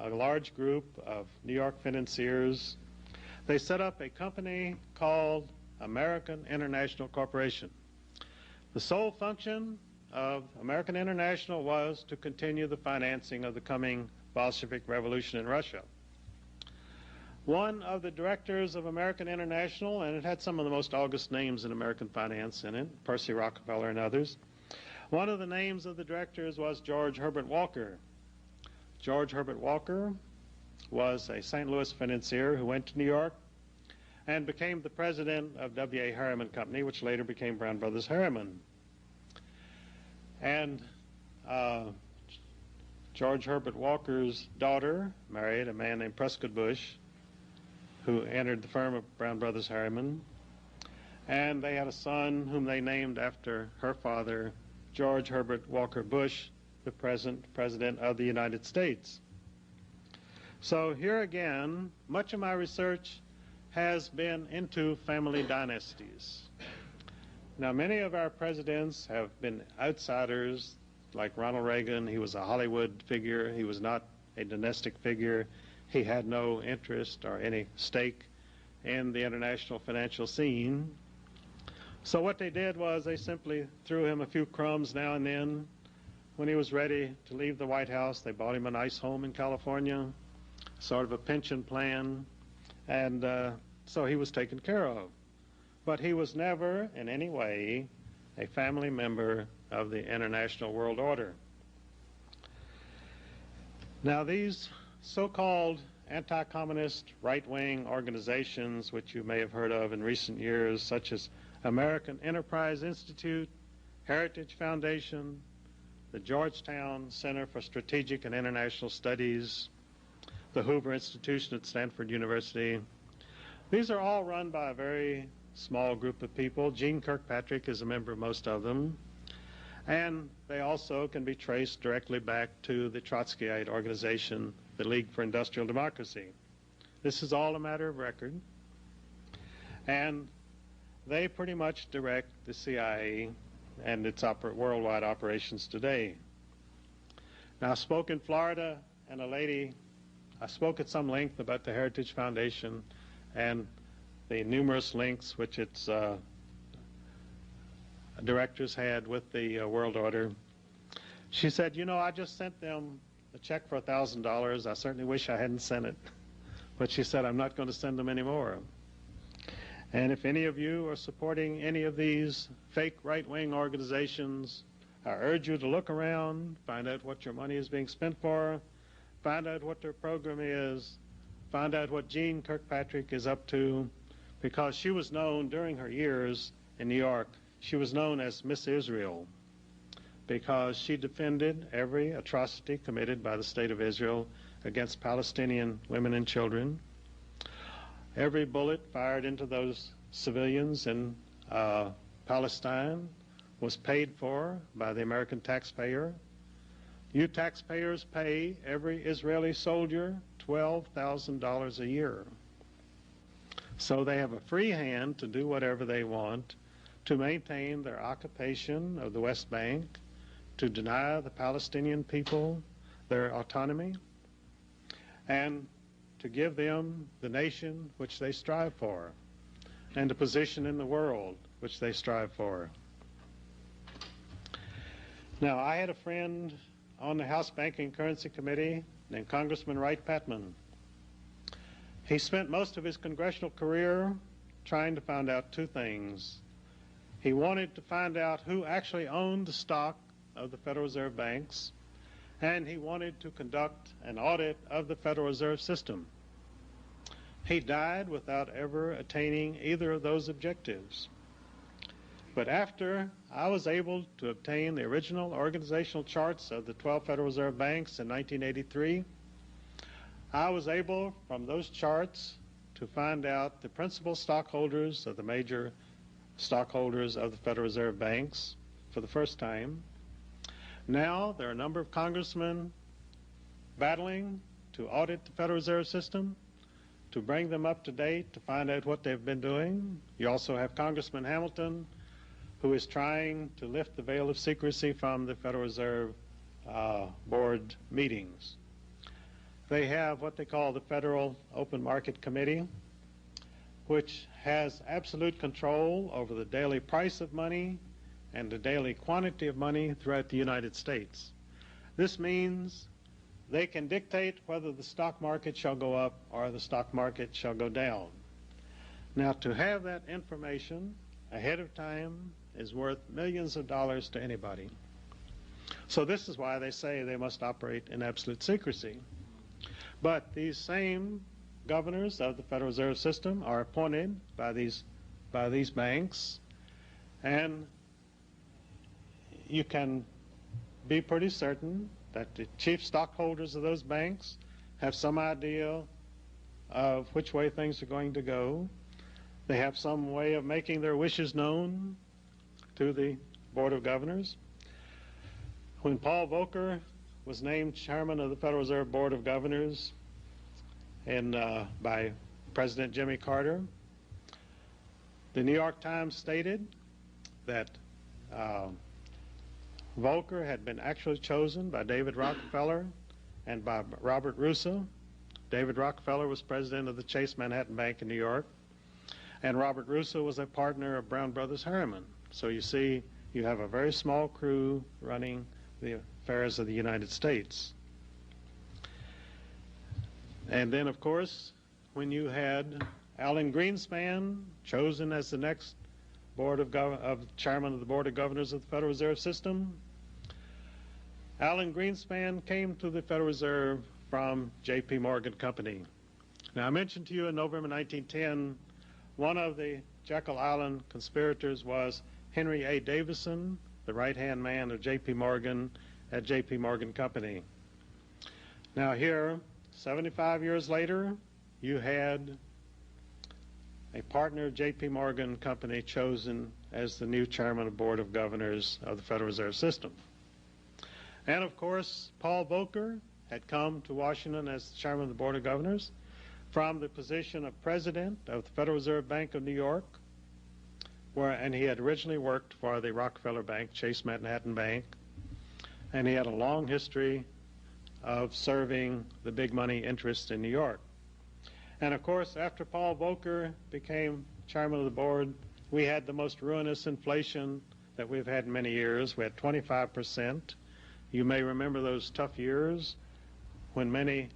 a large group of New York financiers. They set up a company called American International Corporation. The sole function of American International was to continue the financing of the coming Bolshevik Revolution in Russia. One of the directors of American International, and it had some of the most august names in American finance in it, Percy Rockefeller and others, one of the names of the directors was George Herbert Walker. George Herbert Walker was a St. Louis financier who went to New York and became the president of W.A. Harriman Company, which later became Brown Brothers Harriman. And George Herbert Walker's daughter married a man named Prescott Bush, who entered the firm of Brown Brothers Harriman. and they had a son whom they named after her father, George Herbert Walker Bush, the present President of the United States. So here again, much of my research has been into family dynasties. Now, many of our presidents have been outsiders, like Ronald Reagan. He was a Hollywood figure. He was not a dynastic figure. He had no interest or any stake in the international financial scene. So what they did was they simply threw him a few crumbs now and then. When he was ready to leave the White House, they bought him a nice home in California, sort of a pension plan, and so he was taken care of. But he was never in any way a family member of the international world order. Now, these so-called anti-communist right-wing organizations, which you may have heard of in recent years, such as American Enterprise Institute, Heritage Foundation, the Georgetown Center for Strategic and International Studies, the Hoover Institution at Stanford University. These are all run by a very small group of people. Gene Kirkpatrick is a member of most of them. And they also can be traced directly back to the Trotskyite organization, the League for Industrial Democracy. This is all a matter of record. And they pretty much direct the CIA and its worldwide operations today. Now, I spoke in Florida, and I spoke at some length about the Heritage Foundation and the numerous links which its directors had with the world order. She said, you know, I just sent them a check for $1,000. I certainly wish I hadn't sent it. But she said, I'm not going to send them anymore. And if any of you are supporting any of these fake right-wing organizations, I urge you to look around, find out what your money is being spent for, find out what their program is, find out what Gene Kirkpatrick is up to, because she was known during her years in New York, she was known as Miss Israel, because she defended every atrocity committed by the State of Israel against Palestinian women and children. Every bullet fired into those civilians in Palestine was paid for by the American taxpayer. You taxpayers pay every Israeli soldier $12,000 a year. So they have a free hand to do whatever they want to maintain their occupation of the West Bank, to deny the Palestinian people their autonomy, and to give them the nation which they strive for, and a position in the world which they strive for. Now, I had a friend on the House Banking and Currency Committee named Congressman Wright Patman. He spent most of his congressional career trying to find out two things. He wanted to find out who actually owned the stock of the Federal Reserve banks, and he wanted to conduct an audit of the Federal Reserve System. He died without ever attaining either of those objectives. But after I was able to obtain the original organizational charts of the 12 Federal Reserve banks in 1983, I was able, from those charts, to find out the principal stockholders of the major stockholders of the Federal Reserve banks for the first time. Now there are a number of congressmen battling to audit the Federal Reserve System, to bring them up to date, to find out what they've been doing. You also have Congressman Hamilton, who is trying to lift the veil of secrecy from the Federal Reserve Board meetings. They have what they call the Federal Open Market Committee, which has absolute control over the daily price of money and the daily quantity of money throughout the United States. This means they can dictate whether the stock market shall go up or the stock market shall go down. Now, to have that information ahead of time is worth millions of dollars to anybody. So this is why they say they must operate in absolute secrecy. But these same governors of the Federal Reserve System are appointed by these banks, and you can be pretty certain that the chief stockholders of those banks have some idea of which way things are going to go. They have some way of making their wishes known to the Board of Governors. When Paul Volcker was named chairman of the Federal Reserve Board of Governors by President Jimmy Carter, the New York Times stated that Volcker had been actually chosen by David Rockefeller and by Robert Russo. David Rockefeller was president of the Chase Manhattan Bank in New York, and Robert Russo was a partner of Brown Brothers Harriman. So you see, you have a very small crew running the affairs of the United States. And then, of course, when you had Alan Greenspan chosen as the next chairman of the Board of Governors of the Federal Reserve System, Alan Greenspan came to the Federal Reserve from J.P. Morgan Company. Now, I mentioned to you in November 1910, one of the Jekyll Island conspirators was Henry A. Davison, the right-hand man of J.P. Morgan at J.P. Morgan Company. Now here, 75 years later, you had a partner of J.P. Morgan Company chosen as the new chairman of the Board of Governors of the Federal Reserve System. And of course, Paul Volcker had come to Washington as chairman of the Board of Governors from the position of president of the Federal Reserve Bank of New York, and he had originally worked for the Rockefeller Bank, Chase Manhattan Bank, and he had a long history of serving the big money interests in New York. And of course, after Paul Volcker became chairman of the board, we had the most ruinous inflation that we've had in many years. We had 25%. You may remember those tough years when many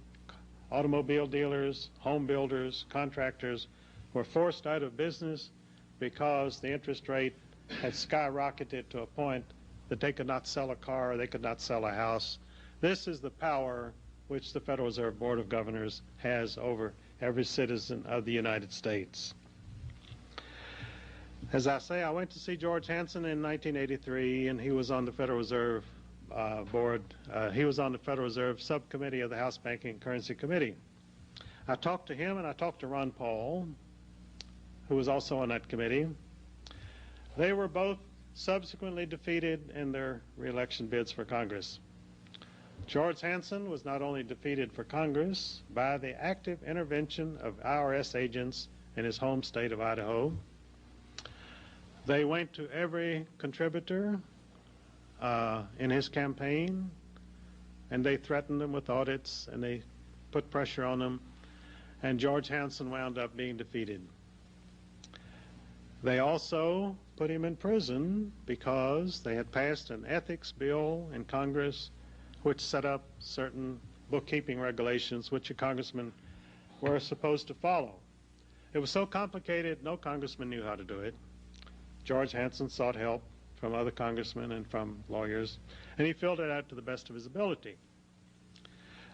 automobile dealers, home builders, contractors were forced out of business because the interest rate had skyrocketed to a point that they could not sell a car, they could not sell a house. This is the power which the Federal Reserve Board of Governors has over every citizen of the United States. As I say, I went to see George Hansen in 1983, and he was on the Federal Reserve Board. He was on the Federal Reserve Subcommittee of the House Banking and Currency Committee. I talked to him and I talked to Ron Paul, who was also on that committee. They were both subsequently defeated in their re-election bids for Congress. George Hansen was not only defeated for Congress by the active intervention of IRS agents in his home state of Idaho. They went to every contributor in his campaign, and they threatened them with audits, and they put pressure on them, and George Hansen wound up being defeated. They also put him in prison because they had passed an ethics bill in Congress which set up certain bookkeeping regulations which a congressman were supposed to follow. It was so complicated, no congressman knew how to do it. George Hansen sought help from other congressmen and from lawyers, and he filled it out to the best of his ability.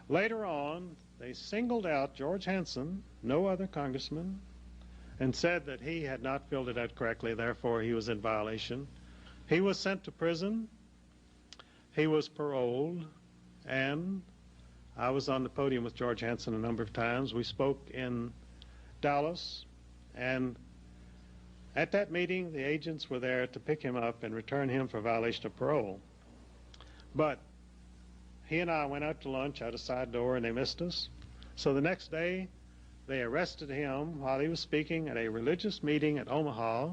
Later on, they singled out George Hansen, no other congressman, and said that he had not filled it out correctly, therefore he was in violation. He was sent to prison. He was paroled, and I was on the podium with George Hansen a number of times. We spoke in Dallas, and at that meeting, the agents were there to pick him up and return him for violation of parole. But he and I went out to lunch out a side door, and they missed us. So the next day, they arrested him while he was speaking at a religious meeting at Omaha,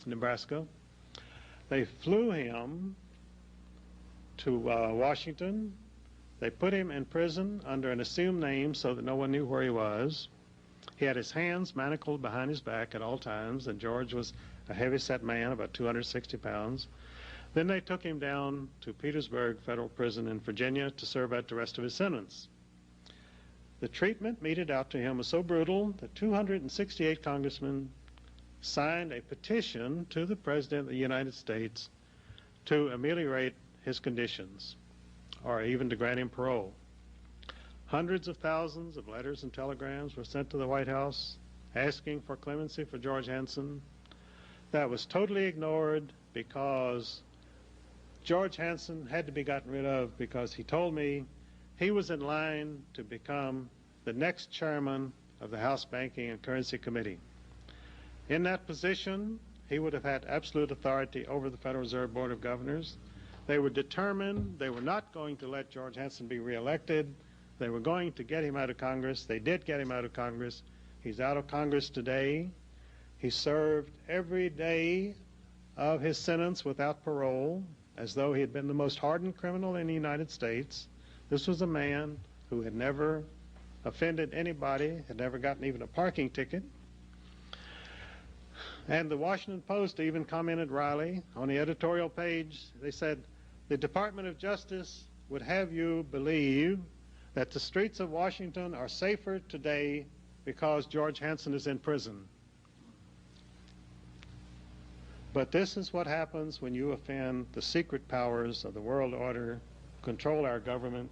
Nebraska. They flew him to Washington. They put him in prison under an assumed name so that no one knew where he was. He had his hands manacled behind his back at all times, and George was a heavy-set man, about 260 pounds. Then they took him down to Petersburg Federal Prison in Virginia to serve out the rest of his sentence. The treatment meted out to him was so brutal that 268 congressmen signed a petition to the President of the United States to ameliorate his conditions, or even to grant him parole. Hundreds of thousands of letters and telegrams were sent to the White House asking for clemency for George Hansen. That was totally ignored because George Hansen had to be gotten rid of because he told me he was in line to become the next chairman of the House Banking and Currency Committee. In that position, he would have had absolute authority over the Federal Reserve Board of Governors. They were determined they were not going to let George Hanson be reelected. They were going to get him out of Congress. They did get him out of Congress. He's out of Congress today. He served every day of his sentence without parole, as though he had been the most hardened criminal in the United States. This was a man who had never offended anybody, had never gotten even a parking ticket. And the Washington Post even commented wryly on the editorial page. They said, the Department of Justice would have you believe that the streets of Washington are safer today because George Hanson is in prison. But this is what happens when you offend the secret powers of the world order, control our government.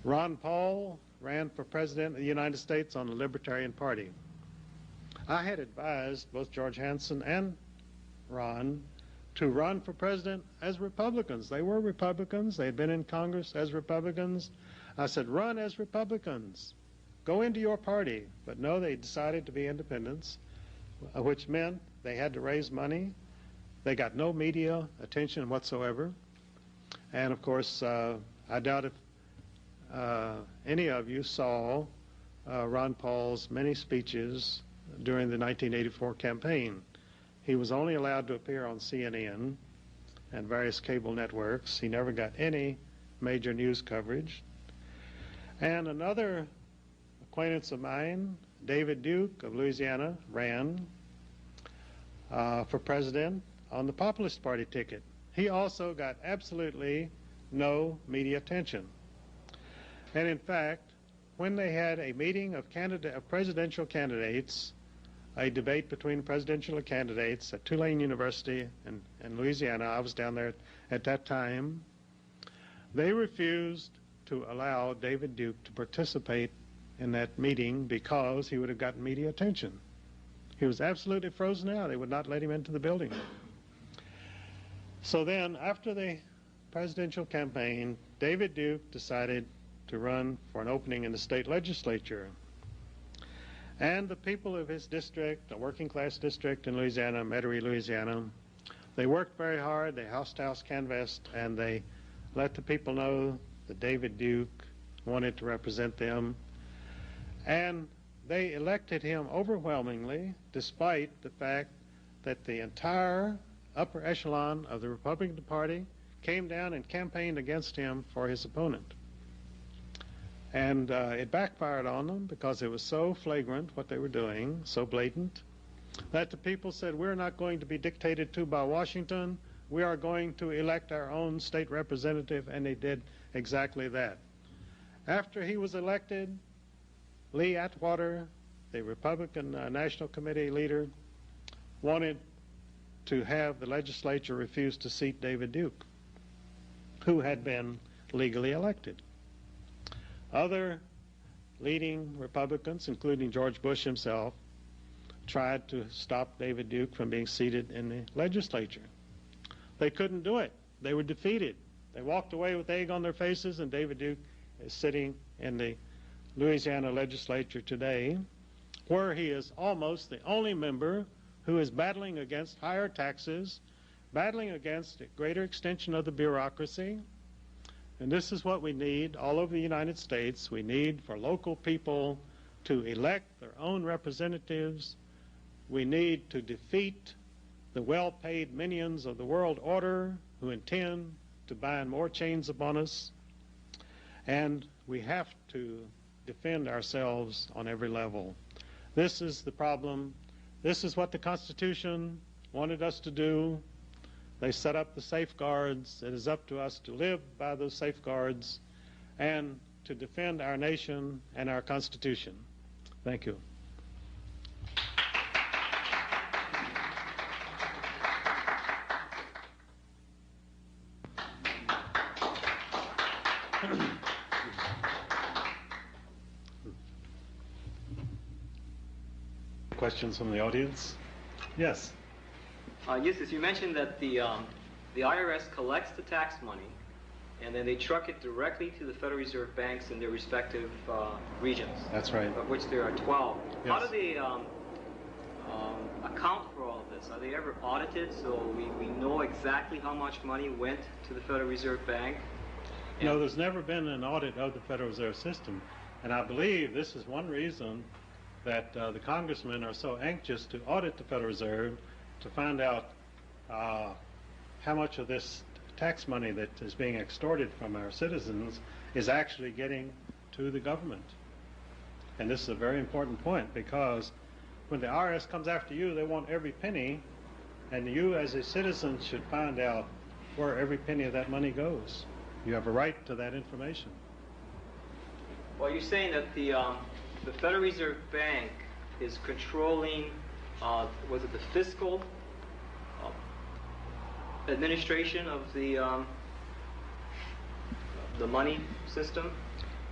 Ron Paul ran for president of the United States on the Libertarian Party. I had advised both George Hanson and Ron to run for president as Republicans. They were Republicans. They had been in Congress as Republicans. I said, run as Republicans. Go into your party. But no, they decided to be independents, which meant they had to raise money. They got no media attention whatsoever. And of course, I doubt if any of you saw Ron Paul's many speeches during the 1984 campaign. He was only allowed to appear on CNN and various cable networks. He never got any major news coverage. And another acquaintance of mine, David Duke of Louisiana, ran for president on the Populist Party ticket. He also got absolutely no media attention. And in fact, when they had a meeting of presidential candidates, a debate between presidential candidates at Tulane University in Louisiana, I was down there at that time, they refused to allow David Duke to participate in that meeting because he would have gotten media attention. He was absolutely frozen out. They would not let him into the building. So then, after the presidential campaign, David Duke decided to run for an opening in the state legislature. And the people of his district, a working class district in Louisiana, Metairie, Louisiana, they worked very hard. They house-to-house canvassed, and they let the people know that David Duke wanted to represent them. And they elected him overwhelmingly, despite the fact that the entire upper echelon of the Republican Party came down and campaigned against him for his opponent. And it backfired on them because it was so flagrant what they were doing, so blatant, that the people said, we're not going to be dictated to by Washington. We are going to elect our own state representative, and they did exactly that. After he was elected, Lee Atwater, the Republican National Committee leader, wanted to have the legislature refuse to seat David Duke, who had been legally elected. Other leading Republicans, including George Bush himself, tried to stop David Duke from being seated in the legislature. They couldn't do it. They were defeated. They walked away with egg on their faces, and David Duke is sitting in the Louisiana legislature today, where he is almost the only member who is battling against higher taxes, battling against a greater extension of the bureaucracy. And this is what we need all over the United States. We need for local people to elect their own representatives. We need to defeat the well-paid minions of the world order who intend to bind more chains upon us. And we have to defend ourselves on every level. This is the problem. This is what the Constitution wanted us to do. They set up the safeguards. It is up to us to live by those safeguards and to defend our nation and our Constitution. Thank you. Questions from the audience? Yes. Eustace, you mentioned that the IRS collects the tax money, and then they truck it directly to the Federal Reserve banks in their respective regions. That's right. Of which there are 12. Yes. How do they account for all of this? Are they ever audited so we know exactly how much money went to the Federal Reserve Bank? No, there's never been an audit of the Federal Reserve System. And I believe this is one reason that the congressmen are so anxious to audit the Federal Reserve to find out how much of this tax money that is being extorted from our citizens is actually getting to the government. And this is a very important point, because when the IRS comes after you, they want every penny, and you as a citizen should find out where every penny of that money goes. You have a right to that information. Well, you're saying that the Federal Reserve Bank is controlling, was it the fiscal administration of the money system?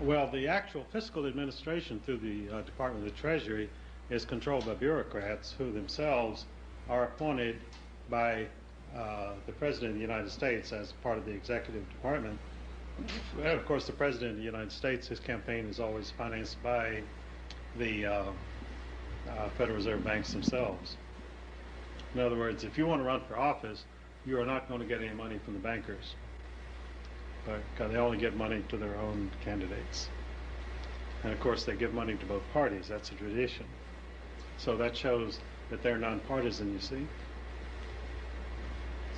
Well, the actual fiscal administration through the Department of the Treasury is controlled by bureaucrats who themselves are appointed by the President of the United States as part of the executive department. And of course, the President of the United States, his campaign is always financed by the Federal Reserve banks themselves. In other words, if you want to run for office, you are not going to get any money from the bankers, because they only give money to their own candidates. And of course, they give money to both parties. That's a tradition. So that shows that they're nonpartisan, you see.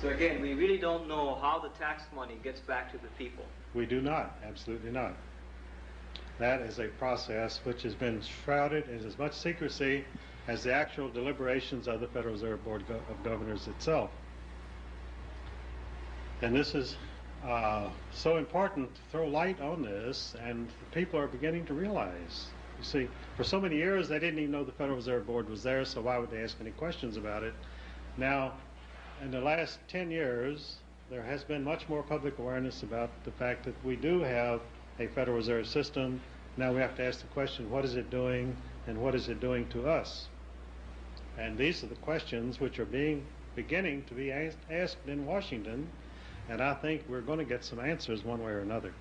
So again, we really don't know how the tax money gets back to the people. We do not, absolutely not. That is a process which has been shrouded in as much secrecy as the actual deliberations of the Federal Reserve Board of Governors itself. And this is so important to throw light on this, and people are beginning to realize. You see, for so many years they didn't even know the Federal Reserve Board was there, so why would they ask any questions about it? Now, in the last 10 years, there has been much more public awareness about the fact that we do have a Federal Reserve System. Now we have to ask the question, what is it doing, and what is it doing to us? And these are the questions which are beginning to be asked in Washington, and I think we're going to get some answers one way or another.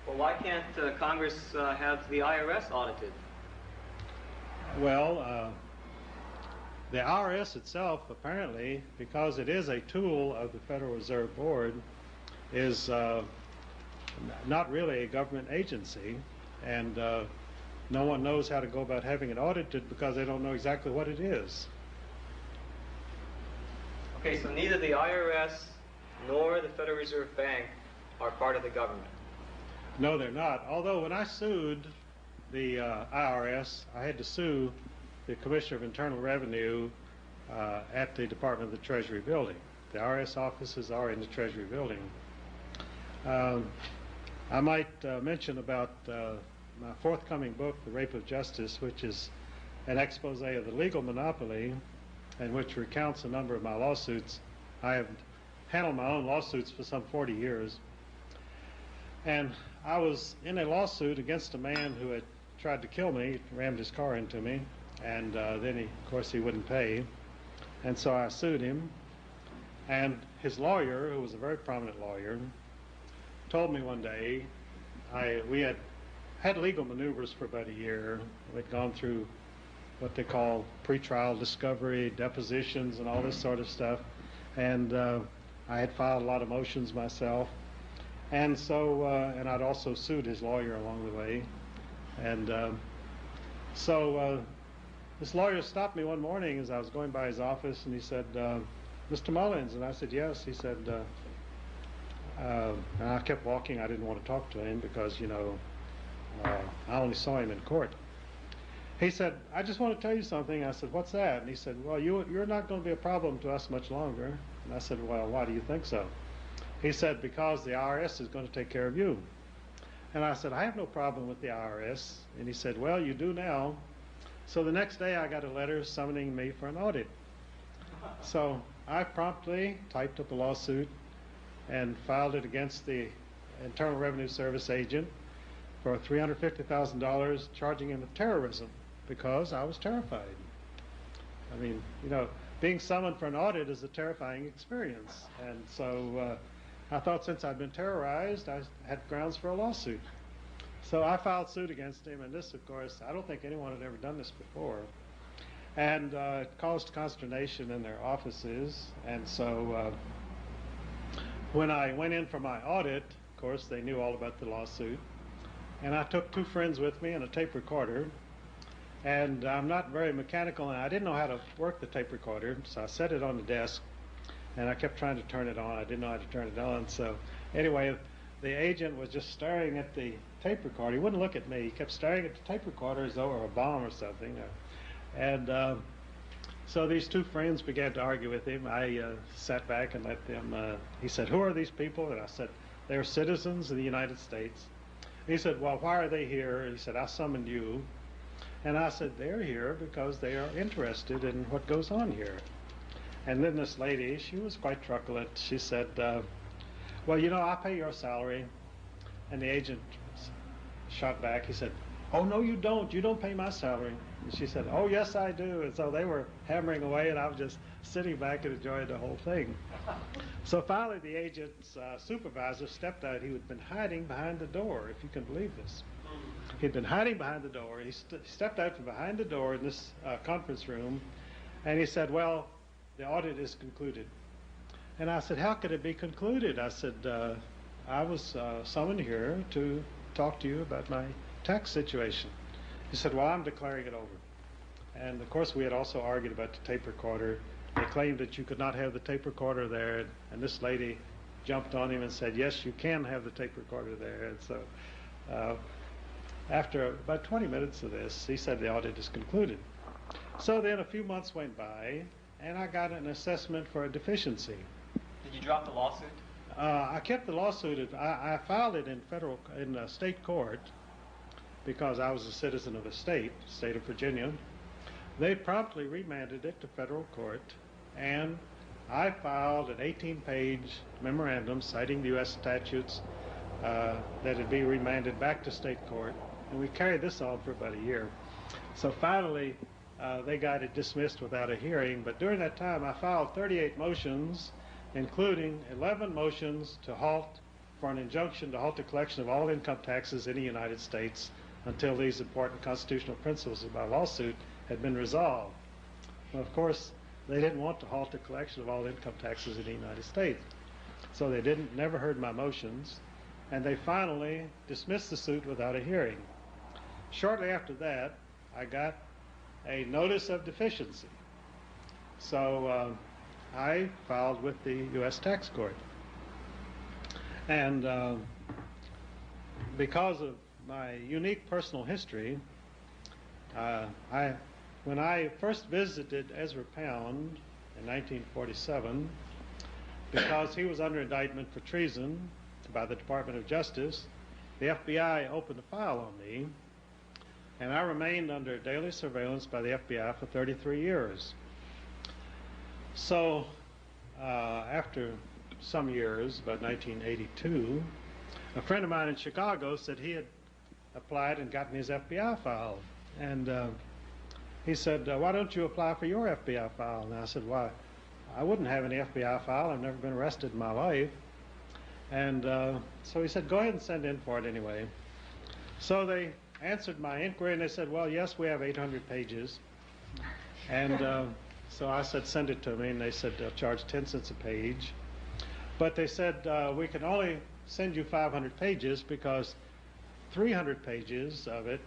Well, why can't Congress have the IRS audited? Well, the IRS itself, apparently, because it is a tool of the Federal Reserve Board, is not really a government agency, and no one knows how to go about having it audited because they don't know exactly what it is. Okay, so neither the IRS nor the Federal Reserve Bank are part of the government. No, they're not. Although when I sued the IRS, I had to sue the Commissioner of Internal Revenue at the Department of the Treasury building. The IRS offices are in the Treasury building. I might mention about my forthcoming book, The Rape of Justice, which is an expose of the legal monopoly and which recounts a number of my lawsuits. I have handled my own lawsuits for some 40 years. And I was in a lawsuit against a man who had tried to kill me, rammed his car into me, and then of course he wouldn't pay. And so I sued him. And his lawyer, who was a very prominent lawyer, told me one day, we had legal maneuvers for about a year. We'd gone through what they call pretrial discovery, depositions, and all this sort of stuff. And I had filed a lot of motions myself. And so, and I'd also sued his lawyer along the way. And so this lawyer stopped me one morning as I was going by his office, and he said, Mr. Mullins, and I said, yes. He said, and I kept walking. I didn't want to talk to him because, you know, I only saw him in court. He said, I just want to tell you something. I said, what's that? And he said, well, you're not going to be a problem to us much longer. And I said, well, why do you think so? He said, because the IRS is going to take care of you. And I said, I have no problem with the IRS. And he said, well, you do now. So the next day I got a letter summoning me for an audit. So I promptly typed up a lawsuit and filed it against the Internal Revenue Service agent for $350,000, charging him with terrorism because I was terrified. I mean, you know, being summoned for an audit is a terrifying experience. And so I thought since I'd been terrorized, I had grounds for a lawsuit. So I filed suit against him, and this, of course, I don't think anyone had ever done this before. And it caused consternation in their offices. And so when I went in for my audit, of course, they knew all about the lawsuit. And I took 2 friends with me and a tape recorder. And I'm not very mechanical, and I didn't know how to work the tape recorder, so I set it on the desk, and I kept trying to turn it on. I didn't know how to turn it on. So anyway, the agent was just staring at the tape recorder. He wouldn't look at me. He kept staring at the tape recorder as though it were a bomb or something. And so these 2 friends began to argue with him. I sat back and let them, he said, "Who are these people?" And I said, "They are citizens of the United States." He said, "Well, why are they here?" He said, "I summoned you." And I said, "They're here because they are interested in what goes on here." And then this lady, she was quite truculent. She said, "Well, you know, I pay your salary." And the agent shot back. He said, "Oh, no, you don't. You don't pay my salary." And she said, "Oh, yes, I do." And so they were hammering away, and I was just sitting back and enjoying the whole thing. So finally, the agent's supervisor stepped out. He had been hiding behind the door, if you can believe this. He'd been hiding behind the door. He stepped out from behind the door in this conference room, and he said, "Well, the audit is concluded." And I said, "How could it be concluded?" I said, "I was summoned here to talk to you about my tax situation." He said, "Well, I'm declaring it over." And of course, we had also argued about the tape recorder. They claimed that you could not have the tape recorder there, and this lady jumped on him and said, "Yes, you can have the tape recorder there." And so after about 20 minutes of this, he said the audit is concluded. So then a few months went by, and I got an assessment for a deficiency. Did you drop the lawsuit? I kept the lawsuit. I filed it in state court because I was a citizen of a state of Virginia. They promptly remanded it to federal court, and I filed an 18-page memorandum citing the U.S. statutes that it be remanded back to state court. And we carried this on for about a year. So finally, they got it dismissed without a hearing. But during that time, I filed 38 motions, including 11 motions for an injunction to halt the collection of all income taxes in the United States until these important constitutional principles of my lawsuit had been resolved. Well, of course, they didn't want to halt the collection of all income taxes in the United States. So they never heard my motions, and they finally dismissed the suit without a hearing. Shortly after that, I got a notice of deficiency. So I filed with the U.S. Tax Court. And because of my unique personal history, when I first visited Ezra Pound in 1947, because he was under indictment for treason by the Department of Justice, the FBI opened a file on me, and I remained under daily surveillance by the FBI for 33 years. So after some years, about 1982, a friend of mine in Chicago said he had applied and gotten his FBI file. And he said, "Why don't you apply for your FBI file?" And I said, "Why, I wouldn't have any FBI file. I've never been arrested in my life." And so he said, "Go ahead and send in for it anyway." So they answered my inquiry, and they said, "Well, yes, we have 800 pages." And so I said, "Send it to me." And they said they'll charge 10 cents a page. But they said, "We can only send you 500 pages because 300 pages of it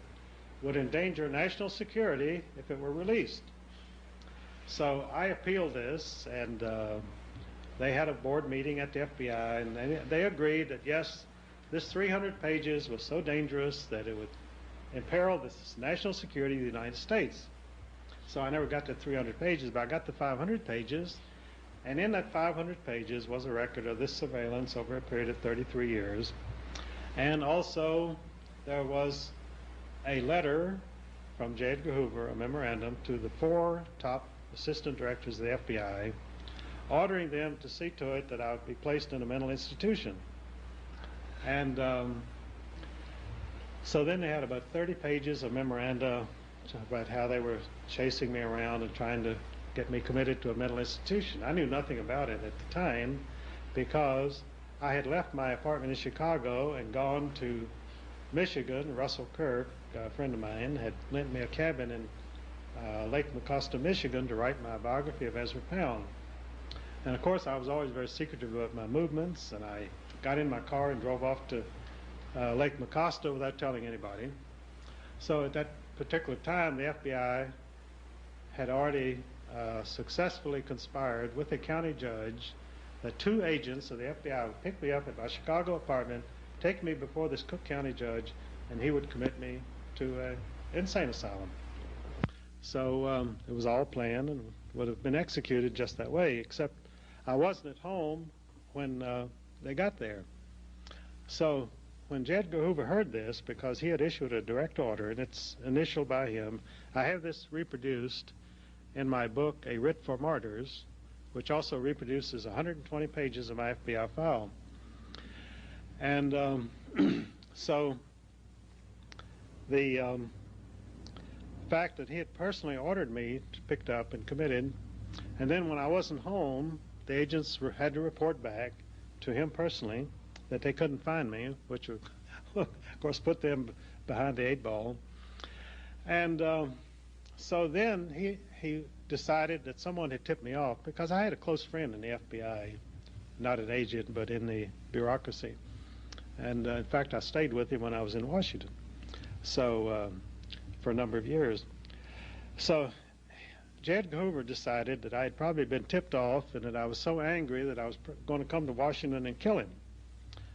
would endanger national security if it were released." So I appealed this, and they had a board meeting at the FBI, and they agreed that, yes, this 300 pages was so dangerous that it would imperil the national security of the United States. So I never got to 300 pages, but I got the 500 pages, and in that 500 pages was a record of this surveillance over a period of 33 years. And also there was a letter from J. Edgar Hoover, a memorandum, to the 4 top assistant directors of the FBI, ordering them to see to it that I would be placed in a mental institution. And so then they had about 30 pages of memoranda about how they were chasing me around and trying to get me committed to a mental institution. I knew nothing about it at the time because I had left my apartment in Chicago and gone to Michigan. Russell Kirk, a friend of mine, had lent me a cabin in Lake Mecosta, Michigan, to write my biography of Ezra Pound. And of course, I was always very secretive about my movements, and I got in my car and drove off to Lake Mecosta without telling anybody. So at that particular time, the FBI had already successfully conspired with a county judge that 2 agents of the FBI would pick me up at my Chicago apartment, take me before this Cook County judge, and he would commit me to an insane asylum. So it was all planned and would have been executed just that way, except I wasn't at home when they got there. So when J. Edgar Hoover heard this, because he had issued a direct order, and it's initialed by him, I have this reproduced in my book, A Writ for Martyrs, which also reproduces 120 pages of my FBI file. And so the fact that he had personally ordered me picked up and committed, and then when I wasn't home, the agents had to report back to him personally that they couldn't find me, which would, of course, put them behind the 8 ball. And so then he decided that someone had tipped me off, because I had a close friend in the FBI, not an agent, but in the bureaucracy. And in fact, I stayed with him when I was in Washington, so for a number of years. So J. Edgar Hoover decided that I had probably been tipped off and that I was so angry that I was going to come to Washington and kill him,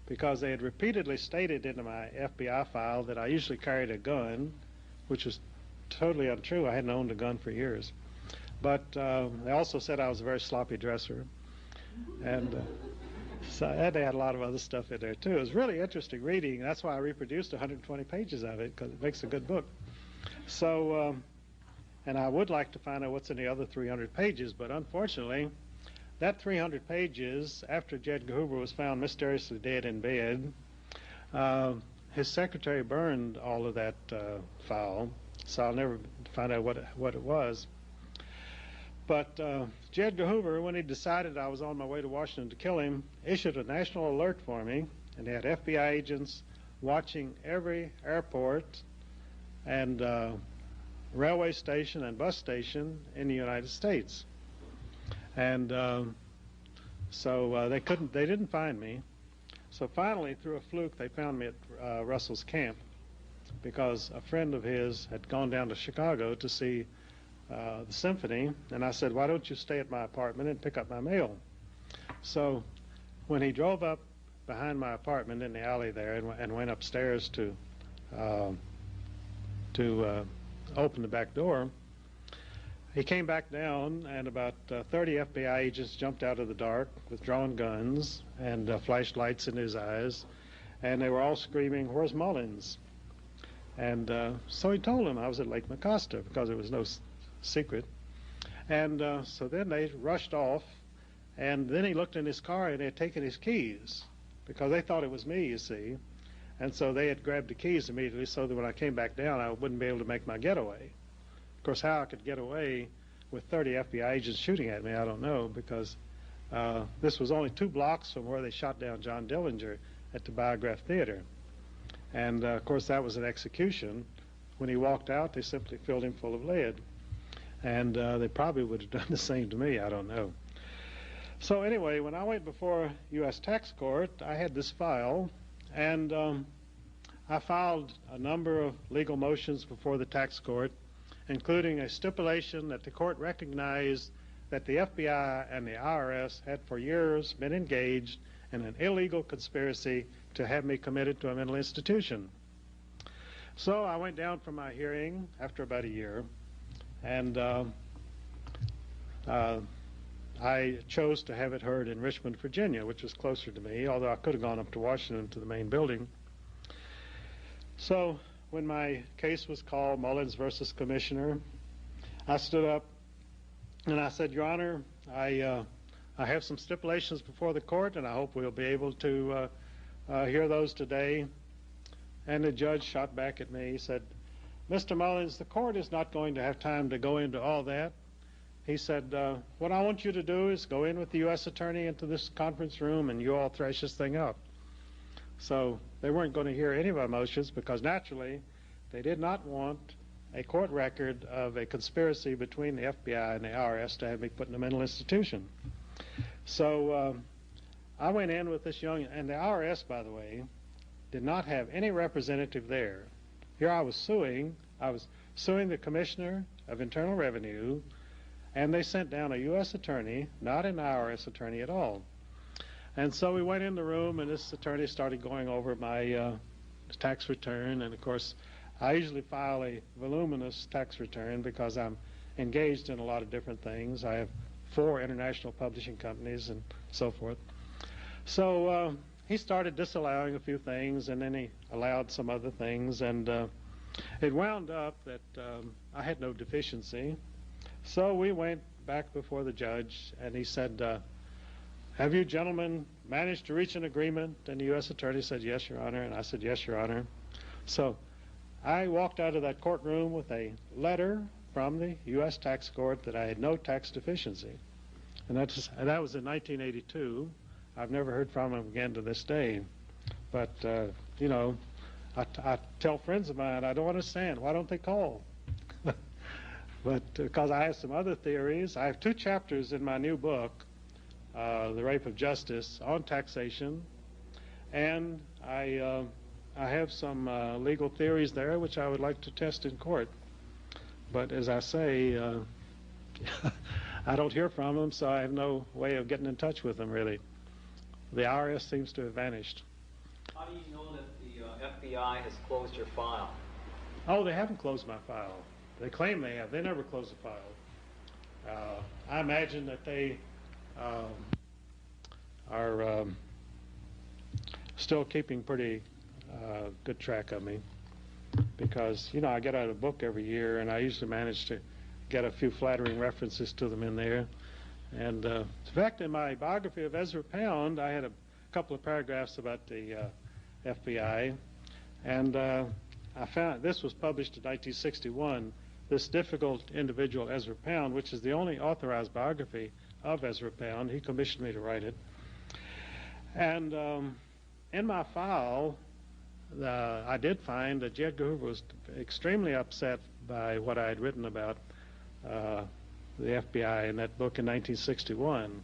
because they had repeatedly stated in my FBI file that I usually carried a gun, which was totally untrue. I hadn't owned a gun for years. But they also said I was a very sloppy dresser. And so they had a lot of other stuff in there, too. It was really interesting reading. That's why I reproduced 120 pages of it, because it makes a good book. So, and I would like to find out what's in the other 300 pages, but unfortunately, that 300 pages, after J. Edgar Hoover was found mysteriously dead in bed, his secretary burned all of that file, so I'll never find out what it was. But J. Edgar Hoover, when he decided I was on my way to Washington to kill him, issued a national alert for me, and they had FBI agents watching every airport and railway station and bus station in the United States. And so they didn't find me. So finally, through a fluke, they found me at Russell's camp, because a friend of his had gone down to Chicago to see the symphony, and I said, why don't you stay at my apartment and pick up my mail? So when he drove up behind my apartment in the alley there and went upstairs to open the back door, he came back down, and about 30 FBI agents jumped out of the dark with drawn guns and flashlights in his eyes, and they were all screaming, "Where's Mullins?" And so he told them I was at Lake Mecosta, because it was no secret. And so then they rushed off, and then he looked in his car, and they had taken his keys, because they thought it was me, you see. And so they had grabbed the keys immediately, so that when I came back down, I wouldn't be able to make my getaway. Of course, how I could get away with 30 FBI agents shooting at me, I don't know, because this was only 2 blocks from where they shot down John Dillinger at the Biograph Theater. And of course, that was an execution. When he walked out, they simply filled him full of lead. And they probably would have done the same to me, I don't know. So anyway, when I went before U.S. Tax Court, I had this file, and I filed a number of legal motions before the tax court, including a stipulation that the court recognized that the FBI and the IRS had for years been engaged in an illegal conspiracy to have me committed to a mental institution. So I went down for my hearing after about a year, and I chose to have it heard in Richmond, Virginia, which was closer to me, although I could have gone up to Washington to the main building. So when my case was called Mullins versus Commissioner, I stood up and I said, Your Honor, I have some stipulations before the court, and I hope we'll be able to hear those today. And the judge shot back at me. He said, Mr. Mullins, the court is not going to have time to go into all that. He said, what I want you to do is go in with the U.S. Attorney into this conference room, and you all thrash this thing out. So they weren't going to hear any of our motions, because naturally they did not want a court record of a conspiracy between the FBI and the IRS to have me put in a mental institution. So I went in with this young, and the IRS, by the way, did not have any representative there. Here I was suing the Commissioner of Internal Revenue, and they sent down a U.S. attorney, not an IRS attorney at all. And so we went in the room, and this attorney started going over my tax return, and of course, I usually file a voluminous tax return because I'm engaged in a lot of different things. I have 4 international publishing companies and so forth. So he started disallowing a few things, and then he allowed some other things, and it wound up that I had no deficiency. So we went back before the judge, and he said, have you gentlemen managed to reach an agreement? And the U.S. attorney said, yes, Your Honor, and I said, yes, Your Honor. So I walked out of that courtroom with a letter from the U.S. tax court that I had no tax deficiency. And that was in 1982. I've never heard from him again to this day. But, you know, I tell friends of mine, I don't understand. Why don't they call? But because I have some other theories. I have 2 chapters in my new book, The Rape of Justice, on taxation. And I have some legal theories there which I would like to test in court. But as I say, I don't hear from them, so I have no way of getting in touch with them, really. The IRS seems to have vanished. How do you know that the FBI has closed your file? Oh, they haven't closed my file. They claim they have. They never closed the file. I imagine that they are still keeping pretty good track of me, because, you know, I get out a book every year, and I usually manage to get a few flattering references to them in there. And in fact, in my biography of Ezra Pound, I had a couple of paragraphs about the FBI, and I found this was published in 1961. This difficult individual, Ezra Pound, which is the only authorized biography of Ezra Pound, he commissioned me to write it. And in my file, I did find that J. Edgar Hoover was extremely upset by what I had written about the FBI in that book in 1961.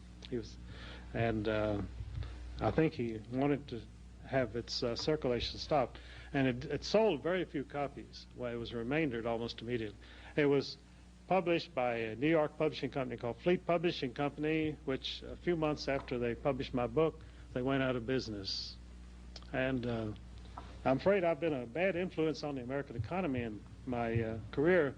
I think he wanted to have its circulation stopped. And it sold very few copies. Well, it was remaindered almost immediately. It was published by a New York publishing company called Fleet Publishing Company, which a few months after they published my book, they went out of business. And I'm afraid I've been a bad influence on the American economy in my career,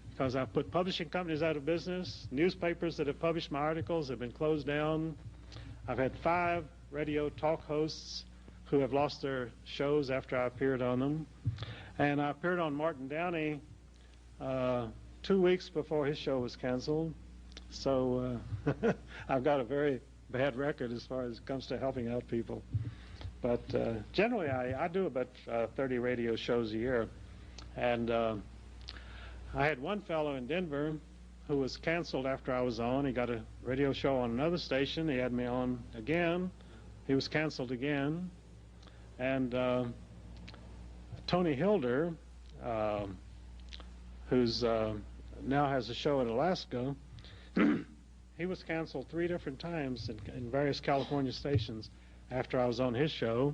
because I've put publishing companies out of business. Newspapers that have published my articles have been closed down. I've had 5 radio talk hosts who have lost their shows after I appeared on them. And I appeared on Martin Downey 2 weeks before his show was canceled. So I've got a very bad record as far as it comes to helping out people. But generally, I do about 30 radio shows a year. And I had one fellow in Denver who was canceled after I was on. He got a radio show on another station. He had me on again. He was canceled again. And Tony Hilder, who's now has a show in Alaska, he was canceled 3 different times in various California stations after I was on his show.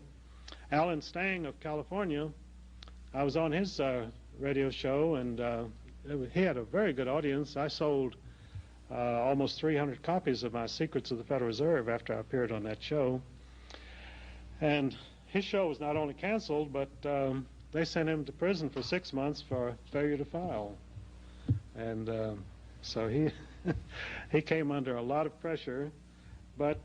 Alan Stang of California, I was on his radio show, and he had a very good audience. I sold almost 300 copies of my Secrets of the Federal Reserve after I appeared on that show. And his show was not only canceled, but they sent him to prison for 6 months for failure to file. And so he came under a lot of pressure. But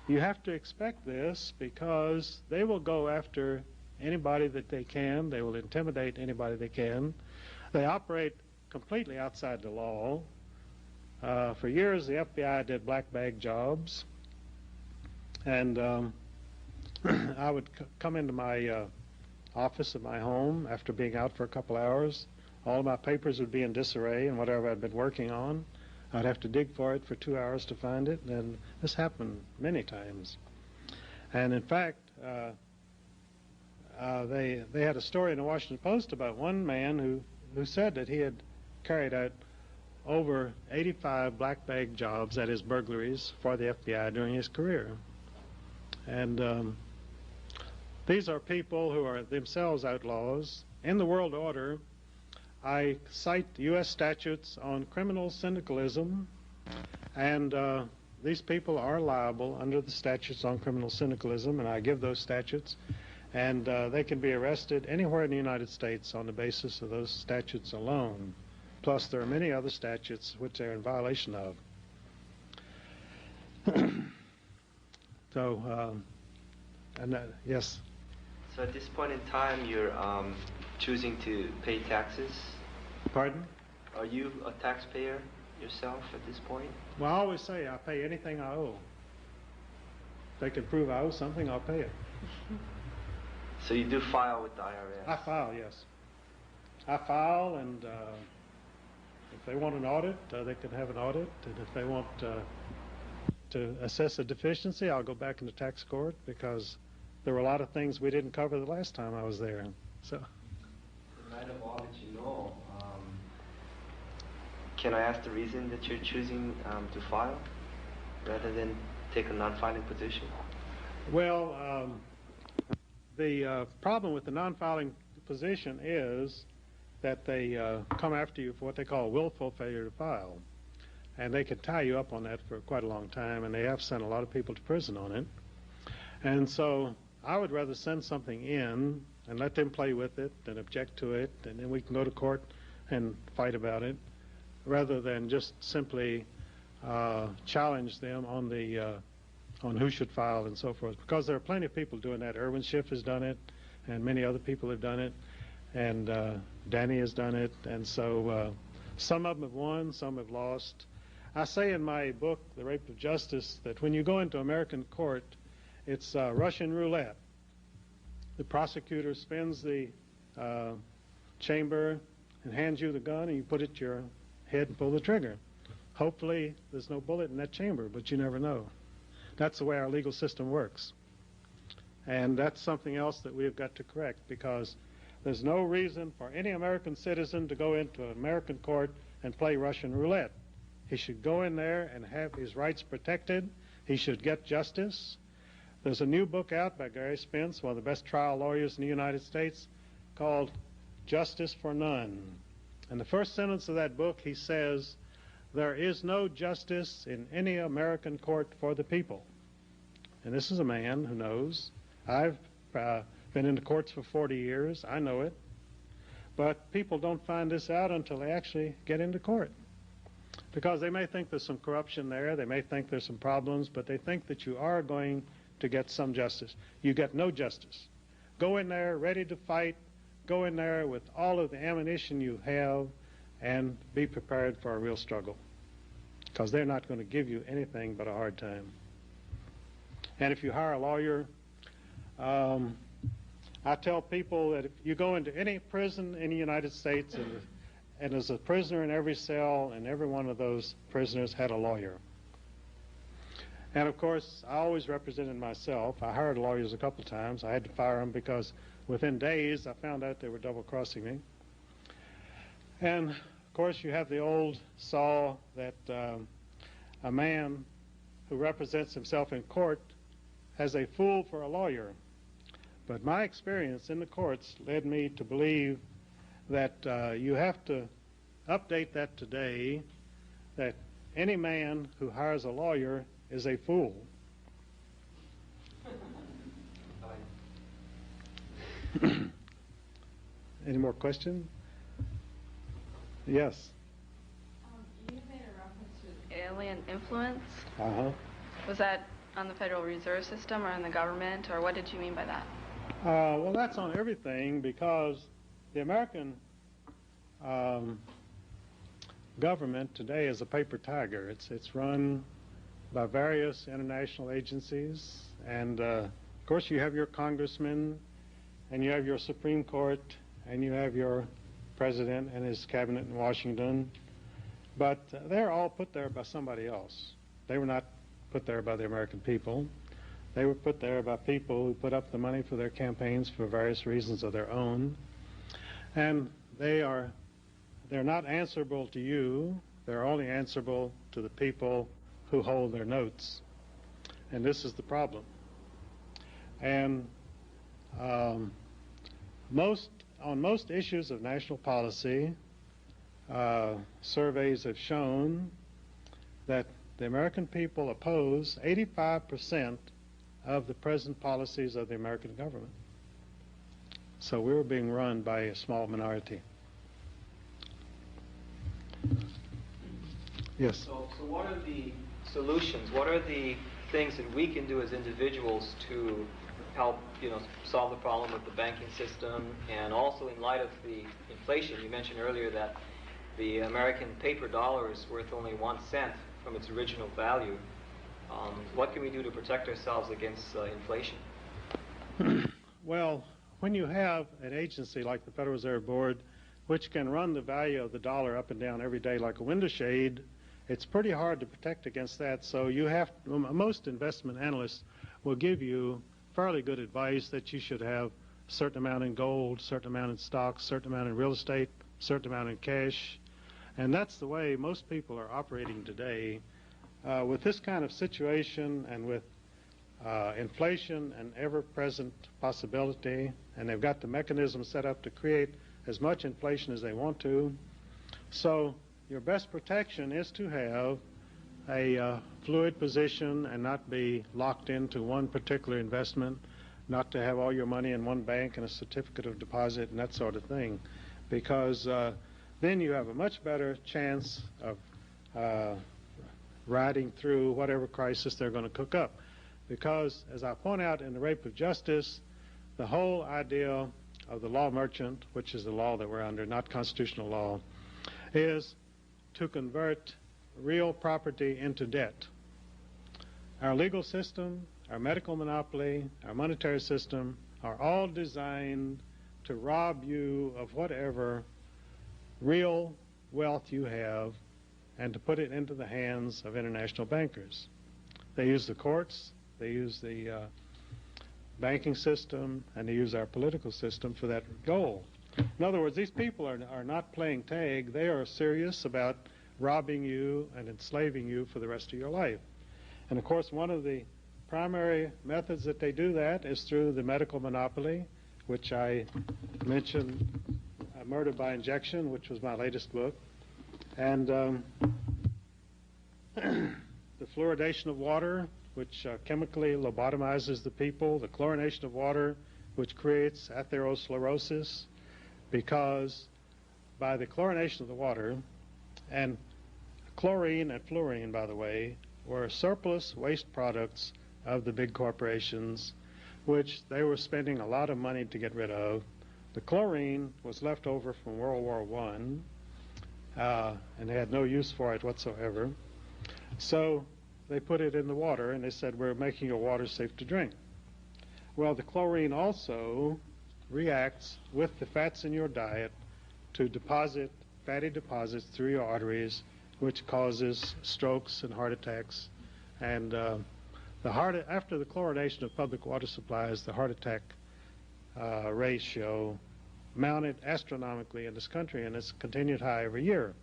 you have to expect this, because they will go after anybody that they can. They will intimidate anybody they can. They operate completely outside the law. For years, the FBI did black bag jobs. And I would come into my office at my home after being out for a couple hours. All of my papers would be in disarray, and whatever I'd been working on, I'd have to dig for it for 2 hours to find it. And this happened many times. And in fact, they had a story in the Washington Post about one man who who said that he had carried out over 85 black bag jobs, that is burglaries, for the FBI during his career. And these are people who are themselves outlaws. In the world order, I cite U.S. statutes on criminal syndicalism, and these people are liable under the statutes on criminal syndicalism, and I give those statutes, and they can be arrested anywhere in the United States on the basis of those statutes alone. Plus, there are many other statutes which they're in violation of. So, yes? So at this point in time, you're choosing to pay taxes? Pardon? Are you a taxpayer yourself at this point? Well, I always say I pay anything I owe. If they can prove I owe something, I'll pay it. So you do file with the IRS? I file, yes. I file, and if they want an audit, they can have an audit. And if they want to assess a deficiency, I'll go back into tax court, because there were a lot of things we didn't cover the last time I was there. So, in light of all that you know, can I ask the reason that you're choosing to file rather than take a non-filing position? Well, the problem with the non-filing position is that they come after you for what they call willful failure to file. And they can tie you up on that for quite a long time, and they have sent a lot of people to prison on it. And so I would rather send something in and let them play with it and object to it, and then we can go to court and fight about it, rather than just simply challenge them on the on who should file and so forth. Because there are plenty of people doing that. Irwin Schiff has done it, and many other people have done it, and Danny has done it, and so some of them have won, some have lost. I say in my book, The Rape of Justice, that when you go into American court, it's Russian roulette. The prosecutor spins the chamber and hands you the gun, and you put it to your head and pull the trigger. Hopefully there's no bullet in that chamber, but you never know. That's the way our legal system works. And that's something else that we've got to correct, because there's no reason for any American citizen to go into an American court and play Russian roulette. He should go in there and have his rights protected. He should get justice. There's a new book out by Gary Spence, one of the best trial lawyers in the United States, called Justice for None. In the first sentence of that book, he says, there is no justice in any American court for the people. And this is a man who knows. I've been in the courts for 40 years. I know it. But people don't find this out until they actually get into court. Because they may think there's some corruption there, they may think there's some problems, but they think that you are going to get some justice. You get no justice. Go in there ready to fight. Go in there with all of the ammunition you have, and be prepared for a real struggle. Because they're not going to give you anything but a hard time. And if you hire a lawyer, I tell people that if you go into any prison in the United States, and there's a prisoner in every cell, and every one of those prisoners had a lawyer. And of course, I always represented myself. I hired lawyers a couple times. I had to fire them because within days I found out they were double-crossing me. And of course, you have the old saw that a man who represents himself in court has a fool for a lawyer. But my experience in the courts led me to believe that you have to update that today, that any man who hires a lawyer is a fool. Any more questions? Yes. You made a reference to alien influence. Uh-huh. Was that on the Federal Reserve System or in the government, or what did you mean by that? Well, that's on everything, because the American government today is a paper tiger. It's run by various international agencies, and of course you have your congressmen, and you have your Supreme Court, and you have your president and his cabinet in Washington, but they're all put there by somebody else. They were not put there by the American people. They were put there by people who put up the money for their campaigns for various reasons of their own, and they are they're not answerable to you. They're only answerable to the people who hold their notes. And this is the problem. And on most issues of national policy, surveys have shown that the American people oppose 85% of the present policies of the American government. So we were being run by a small minority. Yes? So what are the solutions? What are the things that we can do as individuals to help, solve the problem with the banking system, and also in light of the inflation? You mentioned earlier that the American paper dollar is worth only 1 cent from its original value. What can we do to protect ourselves against inflation? Well, when you have an agency like the Federal Reserve Board, which can run the value of the dollar up and down every day like a window shade, it's pretty hard to protect against that. So most investment analysts will give you fairly good advice that you should have a certain amount in gold, a certain amount in stocks, a certain amount in real estate, a certain amount in cash. And that's the way most people are operating today. With this kind of situation and with inflation and ever-present possibility, and they've got the mechanism set up to create as much inflation as they want to. So your best protection is to have a fluid position and not be locked into one particular investment, not to have all your money in one bank and a certificate of deposit and that sort of thing, because then you have a much better chance of riding through whatever crisis they're going to cook up. Because, as I point out in The Rape of Justice, the whole idea of the law merchant, which is the law that we're under, not constitutional law, is to convert real property into debt. Our legal system, our medical monopoly, our monetary system are all designed to rob you of whatever real wealth you have and to put it into the hands of international bankers. They use the courts, they use the banking system, and they use our political system for that goal. In other words, these people are not playing tag. They are serious about robbing you and enslaving you for the rest of your life. And of course, one of the primary methods that they do that is through the medical monopoly, which I mentioned, Murder by Injection, which was my latest book. And the fluoridation of water, which chemically lobotomizes the people, the chlorination of water, which creates atherosclerosis, because by the chlorination of the water, and chlorine and fluorine, by the way, were surplus waste products of the big corporations, which they were spending a lot of money to get rid of. The chlorine was left over from World War I, and they had no use for it whatsoever. So they put it in the water, and they said, we're making your water safe to drink. Well, the chlorine also reacts with the fats in your diet to deposit fatty deposits through your arteries, which causes strokes and heart attacks. And after the chlorination of public water supplies, the heart attack ratio mounted astronomically in this country, and it's continued high every year.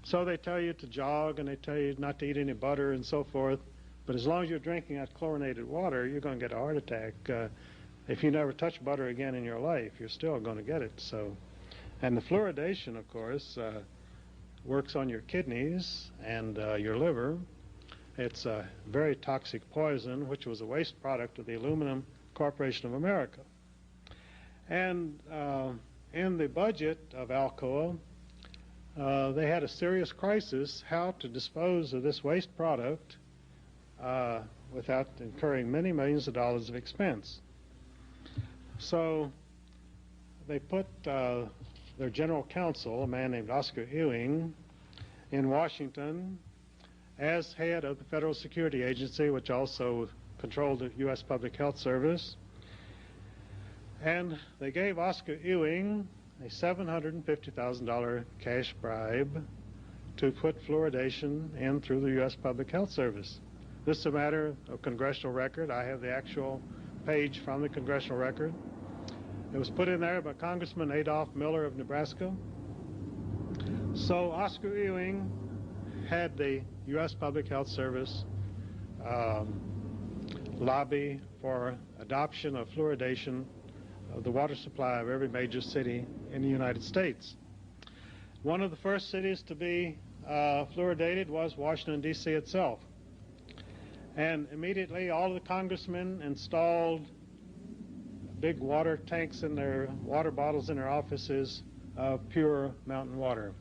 So they tell you to jog, and they tell you not to eat any butter and so forth, but as long as you're drinking that chlorinated water, you're going to get a heart attack. If you never touch butter again in your life, you're still going to get it. So, and the fluoridation, of course, works on your kidneys and your liver. It's a very toxic poison, which was a waste product of the Aluminum Corporation of America. And in the budget of Alcoa, they had a serious crisis how to dispose of this waste product without incurring many millions of dollars of expense. So they put their general counsel, a man named Oscar Ewing, in Washington as head of the Federal Security Agency, which also controlled the U.S. Public Health Service. And they gave Oscar Ewing a $750,000 cash bribe to put fluoridation in through the U.S. Public Health Service. This is a matter of congressional record. I have the actual page from the congressional record. It was put in there by Congressman Adolph Miller of Nebraska. So Oscar Ewing had the U.S. Public Health Service lobby for adoption of fluoridation of the water supply of every major city in the United States. One of the first cities to be fluoridated was Washington, D.C. itself. And immediately all of the congressmen installed big water tanks in their water bottles in their offices of pure mountain water.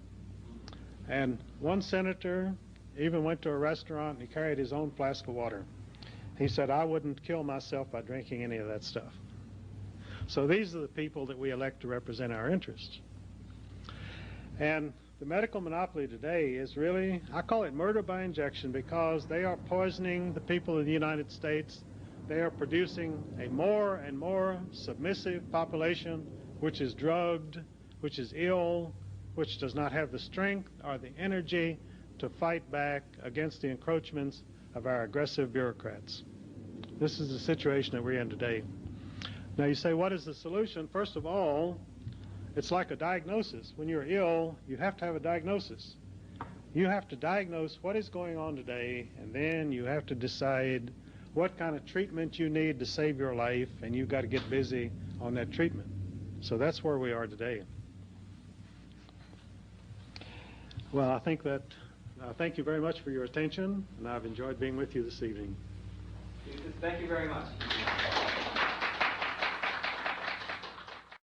And one senator even went to a restaurant and he carried his own flask of water. He said, I wouldn't kill myself by drinking any of that stuff. So these are the people that we elect to represent our interests. And the medical monopoly today is really, I call it murder by injection, because they are poisoning the people of the United States. They are producing a more and more submissive population, which is drugged, which is ill, which does not have the strength or the energy to fight back against the encroachments of our aggressive bureaucrats. This is the situation that we're in today. Now you say, what is the solution? First of all, it's like a diagnosis. When you're ill, you have to have a diagnosis. You have to diagnose what is going on today, and then you have to decide what kind of treatment you need to save your life, and you've got to get busy on that treatment. So that's where we are today. Well, I think that, thank you very much for your attention, and I've enjoyed being with you this evening. Thank you very much.